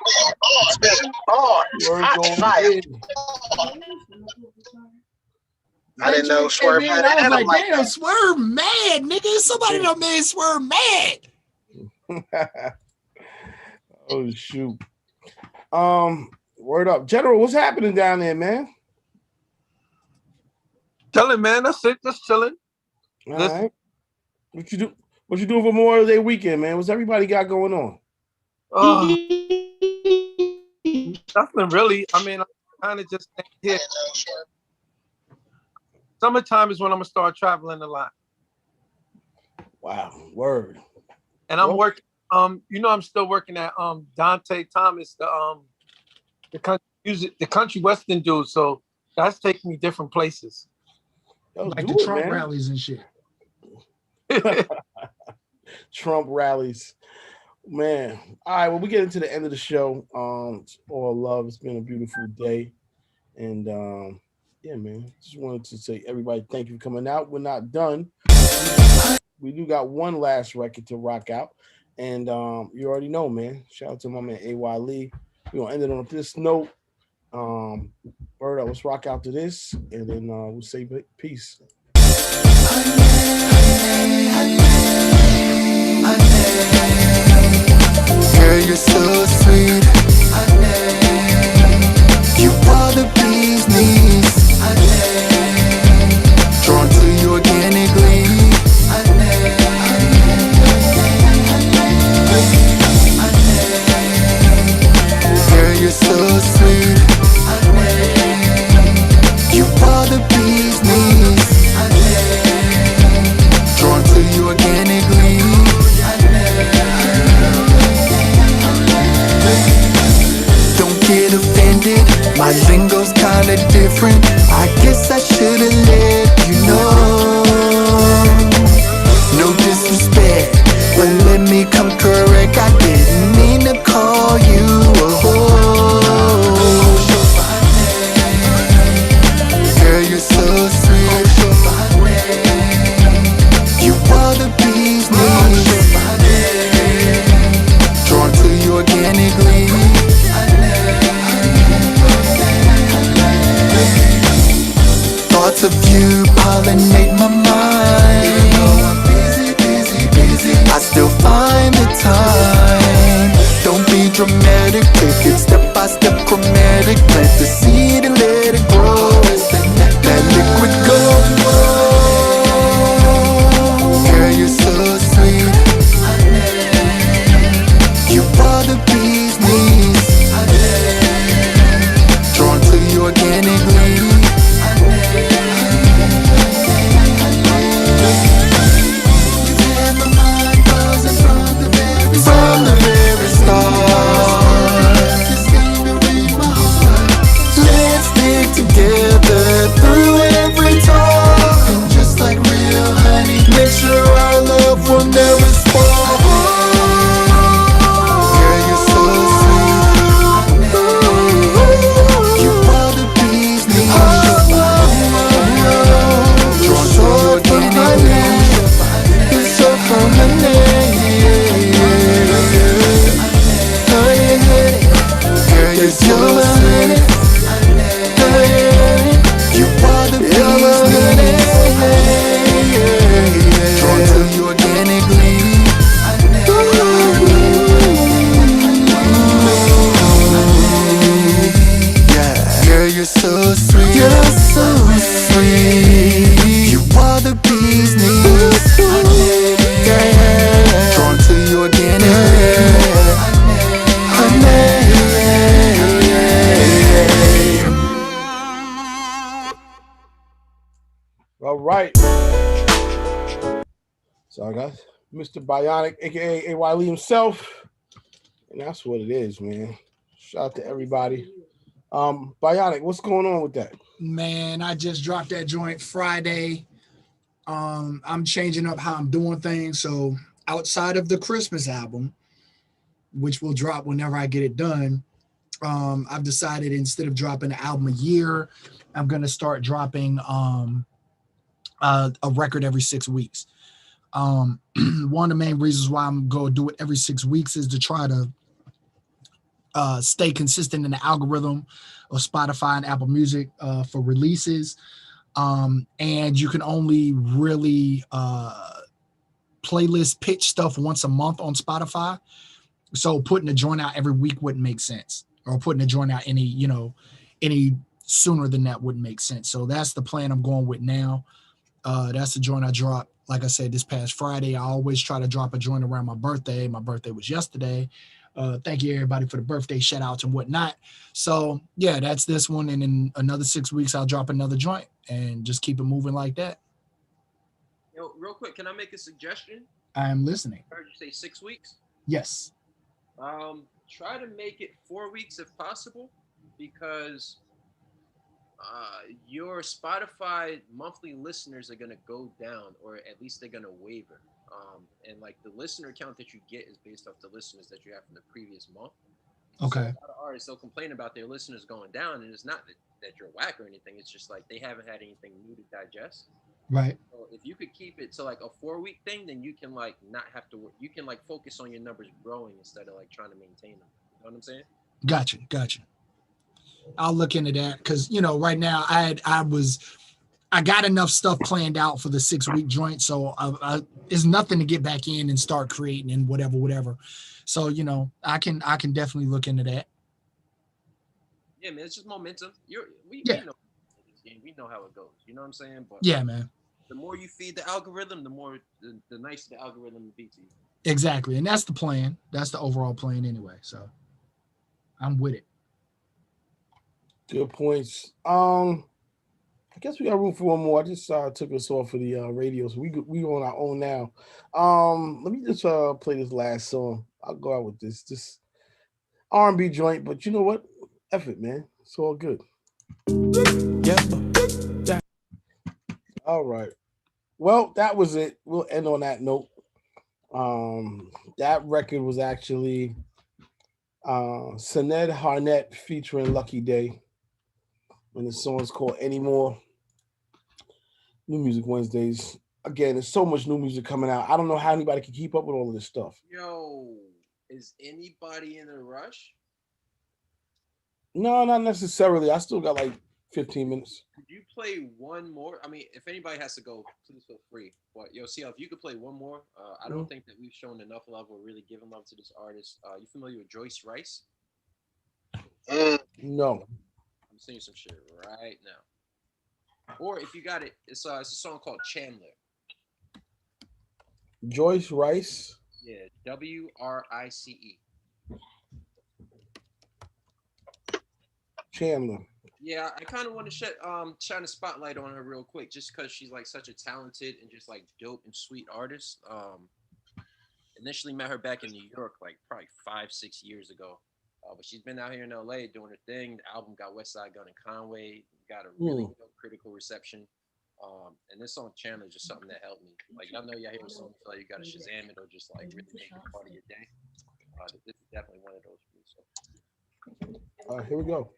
I didn't know Swerve had I was like like, damn, that. Swerve mad, nigga. Somebody done made Swerve mad. Oh shoot. Word up. General, what's happening down there, man? Chilling, man. That's it. Just chilling. All right. What you doing for Memorial Day weekend, man? What's everybody got going on? Nothing really. I mean, I'm kind of just here. Summertime is when I'm gonna start traveling a lot. Wow, word. And I'm working. You know, I'm still working at Dante Thomas, the country music, the country western dude. So that's taking me different places. Like the Trump rallies and shit. Trump rallies, man. All right, well, we get into the end of the show. It's all love. It's been a beautiful day, and Yeah, man. Just wanted to say, everybody, thank you for coming out. We're not done. We do got one last record to rock out. And you already know, man. Shout out to my man A.Y. Lee. We're going to end it on this note. Bird, let's rock out to this. And then we'll say peace. Girl, you're so sweet. You are the bee's knees. Drawn to you organically. Girl, you're so sweet. You are the bee's knees. Drawn to you organically. Don't get offended, my lingo's kinda different. I guess I should've let you know. No disrespect, but let me come correct. I didn't mean to call you a hoe. Girl, you're so sweet. You are the bee's knees. Drawn to you organically. Thoughts of you pollinate my mind. Even though I'm busy, I still find the time. Don't be dramatic, take it step by step, chromatic. Plant the seed and let it grow. That liquid gold. Girl, you're so sweet. You are the bee's knees. Drawn to you organically. From the very start, let's stick together through every talk. And just like real honey, make sure our love will never spoil. Girl, you're so sweet. You are the bee's knees. Drawn to your organically. You're so from my name. Girl, you're so sweet. You are the bee's knees. Drawn to you organically. Yeah, girl, you're so sweet. You're so sweet. You are the bee's knees. Yeah, drawn to you organically. All right. So I got Mr. Bionic, aka A.Y. Lee himself. And that's what it is, man. Shout out to everybody. Bionic, what's going on with that? Man, I just dropped that joint Friday. I'm changing up how I'm doing things. So outside of the Christmas album, which will drop whenever I get it done, I've decided instead of dropping an album a year, I'm going to start dropping a record every 6 weeks. One of the main reasons why I'm going to do it every 6 weeks is to try to stay consistent in the algorithm of Spotify and Apple Music for releases. And you can only really playlist pitch stuff once a month on Spotify. So putting a joint out every week wouldn't make sense, or putting a joint out any sooner than that wouldn't make sense. So that's the plan I'm going with now. That's the joint I dropped. Like I said, this past Friday. I always try to drop a joint around my birthday. My birthday was yesterday. Thank you everybody for the birthday shout outs and whatnot. So yeah, that's this one. And in another 6 weeks, I'll drop another joint and just keep it moving like that. Yo, real quick, can I make a suggestion? I am listening. I heard you say 6 weeks. Yes. Try to make it 4 weeks if possible, because your Spotify monthly listeners are gonna go down, or at least they're gonna waver. And like the listener count that you get is based off the listeners that you have from the previous month. Okay. So a lot of artists, they'll complain about their listeners going down, and it's not that you're whack or anything. It's just like they haven't had anything new to digest. Right. So if you could keep it to like a 4-week thing, then you can like not have to work. You can like focus on your numbers growing instead of like trying to maintain them. You know what I'm saying? Gotcha. I'll look into that because right now I got enough stuff planned out for the 6-week joint, so it's nothing to get back in and start creating and whatever. So I can definitely look into that. Yeah, man, it's just momentum. We know this game. We know how it goes. You know what I'm saying? But yeah, man. The more you feed the algorithm, the more the nicer the algorithm will be to you. Exactly, and that's the plan. That's the overall plan anyway. So I'm with it. Good points. I guess we got room for one more. I just took us off of the radio, so we on our own now. Let me just play this last song. I'll go out with this R&B joint, but you know what? F it, man. It's all good. Yeah. All right. Well, that was it. We'll end on that note. That record was actually Sinead Harnett featuring Lucky Day. And the song is called Anymore. New Music Wednesdays. Again, there's so much new music coming out. I don't know how anybody can keep up with all of this stuff. Yo, is anybody in a rush? No, not necessarily. I still got like 15 minutes. Could you play one more? I mean, if anybody has to go, please feel free. But yo, see if you could play one more. I don't think that we've shown enough love or really given love to this artist. You familiar with Joyce Wrice? No. I'm singing some shit right now. Or if you got it, it's a song called Chandler. Joyce Wrice? Yeah, W-R-I-C-E. Chandler. Yeah, I kind of want to shine a spotlight on her real quick, just because she's like such a talented and just like dope and sweet artist. Initially met her back in New York, like probably 5-6 years ago. But she's been out here in LA doing her thing. The album got Westside Gunn and Conway, got a really critical reception. And this song Chandler is just something that helped me. Like, y'all know y'all hear a song, you feel like you got to Shazam it or just like really make it part of your day. This is definitely one of those for me. So. Here we go.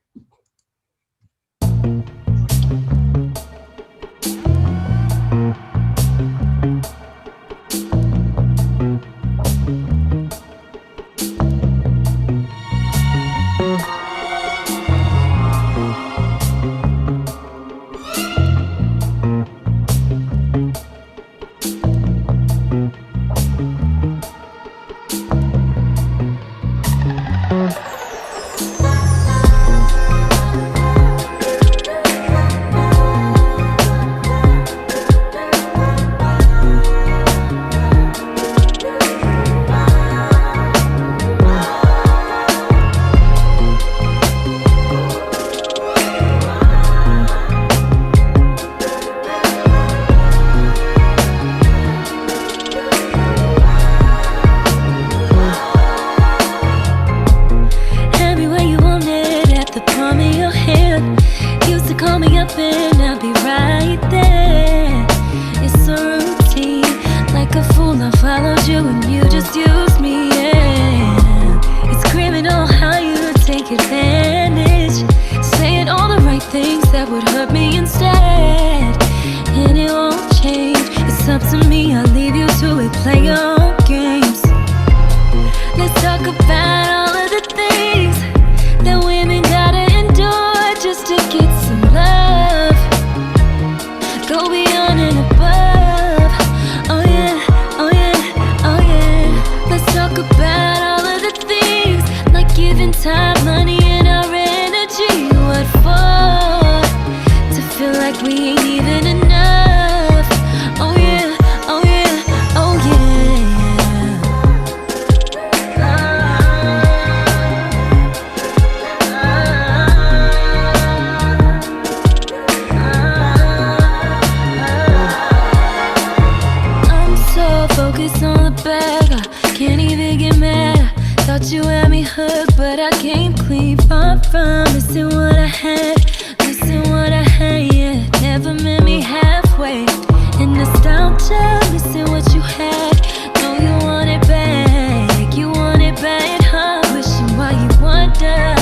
Missing what you had. Know you want it back. You want it bad, huh? Wishing while you wonder.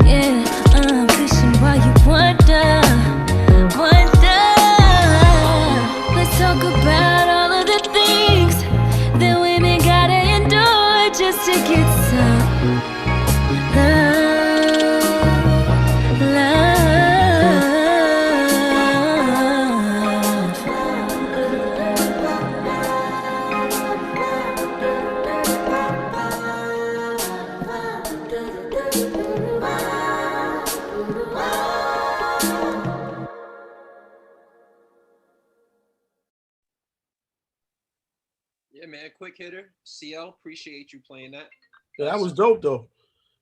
Yeah, wishing while you wonder. man. Quick hitter. CL, appreciate you playing that. Yeah, that was dope though.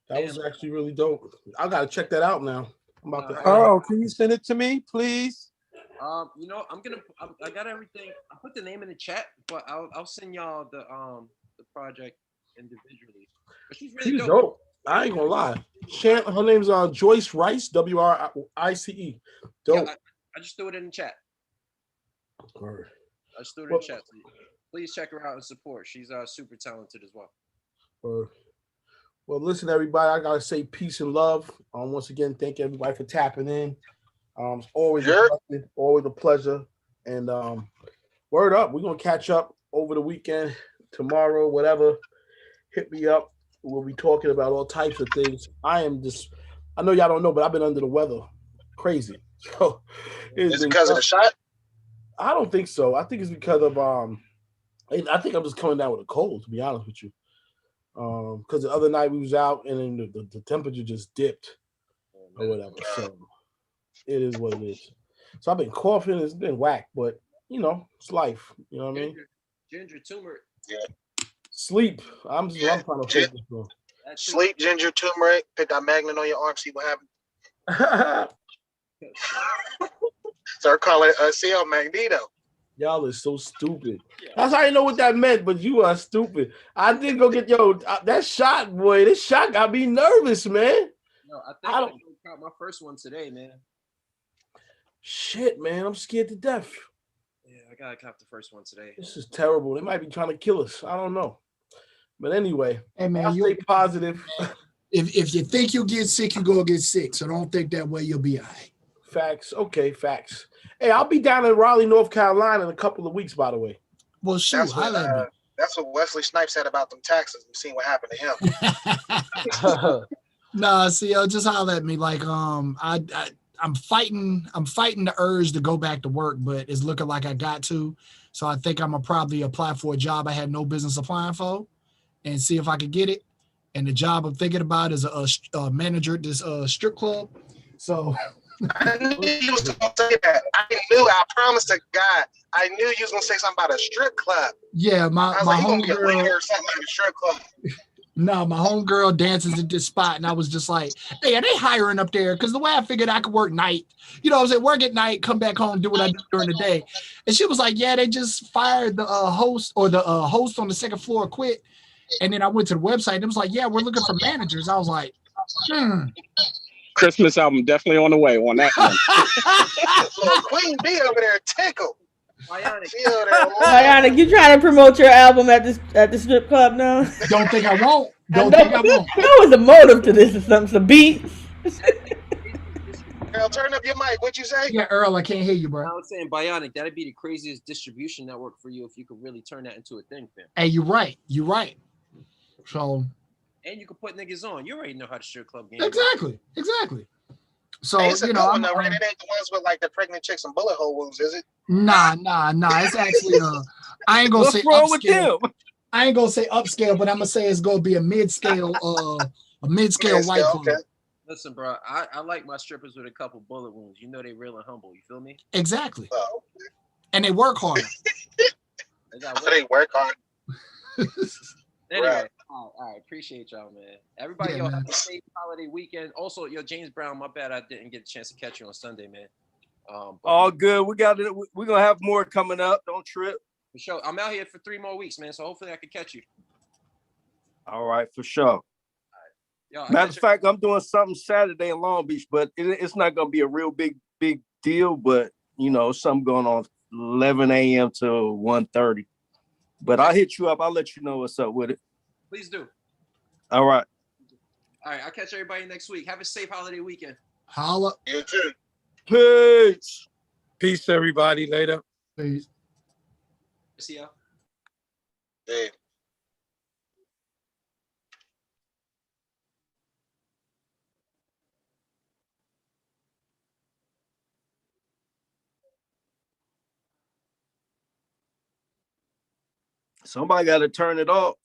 That was actually really dope. I gotta check that out now. I'm about to. Earl, can you send it to me, please? You know, I got everything. I put the name in the chat, but I'll send y'all the project individually. But she's really dope. I ain't gonna lie. Her name's Joyce Wrice, WRICE. Dope. Yeah, I just threw it in the chat. Word. I just threw it in the chat. So please check her out and support. She's super talented as well. Word. Well, listen, everybody. I gotta say peace and love. Once again, thank everybody for tapping in. It's always a pleasure. And word up, we're gonna catch up over the weekend, tomorrow, whatever. Hit me up. We'll be talking about all types of things. I know y'all don't know, but I've been under the weather, crazy. So is it because of the shot? I don't think so. I think it's because of I think I'm just coming down with a cold, to be honest with you. Because the other night we was out and then the temperature just dipped or whatever. So it is what it is. So I've been coughing. It's been whack, but it's life. You know what I mean? Ginger turmeric. Yeah. Sleep. I'm trying to focus on. Sleep, ginger, turmeric. Put that magnet on your arm. See what happens. Start calling CL Magneto. Y'all are so stupid. That's how you know what that meant, but you are stupid. I did go get that shot, boy. This shot got me nervous, man. No, I think I got my first one today, man. Shit, man. I'm scared to death. Yeah, I gotta cop the first one today. This is terrible. They might be trying to kill us. I don't know. But anyway, hey man, stay positive. If you think you'll get sick, you're gonna get sick. So don't think that way. You'll be all right. Facts. Okay, facts. Hey, I'll be down in Raleigh, North Carolina in a couple of weeks, by the way. Well, shoot, that's what Wesley Snipes said about them taxes. We've seen what happened to him. Nah, CL, just holler at me. Like, I'm fighting the urge to go back to work, but it's looking like I got to. So I think I'm gonna probably apply for a job I had no business applying for, and see if I could get it. And the job I'm thinking about is a manager at this strip club. So I knew you was gonna say that. I promised to God, I knew you was gonna say something about a strip club. Yeah, my homegirl or something at a strip club. No, my homegirl dances at this spot, and I was just like, hey, are they hiring up there? Because the way I figured I could work night, I was at work at night, come back home, do what I do during the day. And she was like, yeah, they just fired the host, or the host on the second floor quit. And then I went to the website, and it was like, yeah, we're looking for managers. I was like, Christmas album definitely on the way on that one. Queen B over there tickled. Bionic, you trying to promote your album at the strip club now? Don't think I won't. Don't think I won't. There was a motive to this or something. Some beats. Earl, turn up your mic. What you say? Yeah, Earl, I can't hear you, bro. I was saying, Bionic, that'd be the craziest distribution network for you if you could really turn that into a thing, fam. Hey, you're right. You're right. So. And you could put niggas on. You already know how the strip club game. Exactly. So hey, it's a good one, though, right? It ain't the ones with like the pregnant chicks and bullet hole wounds, is it? Nah. It's actually I ain't gonna say upscale. I ain't gonna say upscale, but I'm gonna say it's gonna be a mid-scale, white club. Okay. Listen, bro, I like my strippers with a couple bullet wounds. You know they real and humble. You feel me? Exactly. Oh, okay. And they work hard. They work hard. Anyway, all right. Appreciate y'all, man. Everybody, have a safe holiday weekend. Also, James Brown, my bad, I didn't get a chance to catch you on Sunday, man. All good. We're gonna have more coming up. Don't trip. For sure. I'm out here for 3 more weeks, man. So hopefully I can catch you. All right, for sure. All right. Matter of fact, I'm doing something Saturday in Long Beach, but it's not gonna be a real big deal. But something going on 11 a.m. to 1:30. But I'll hit you up. I'll let you know what's up with it. Please do. All right. All right. I'll catch everybody next week. Have a safe holiday weekend. Holla. You too. Peace. Peace, everybody. Later. Peace. See ya. Hey. Somebody got to turn it off.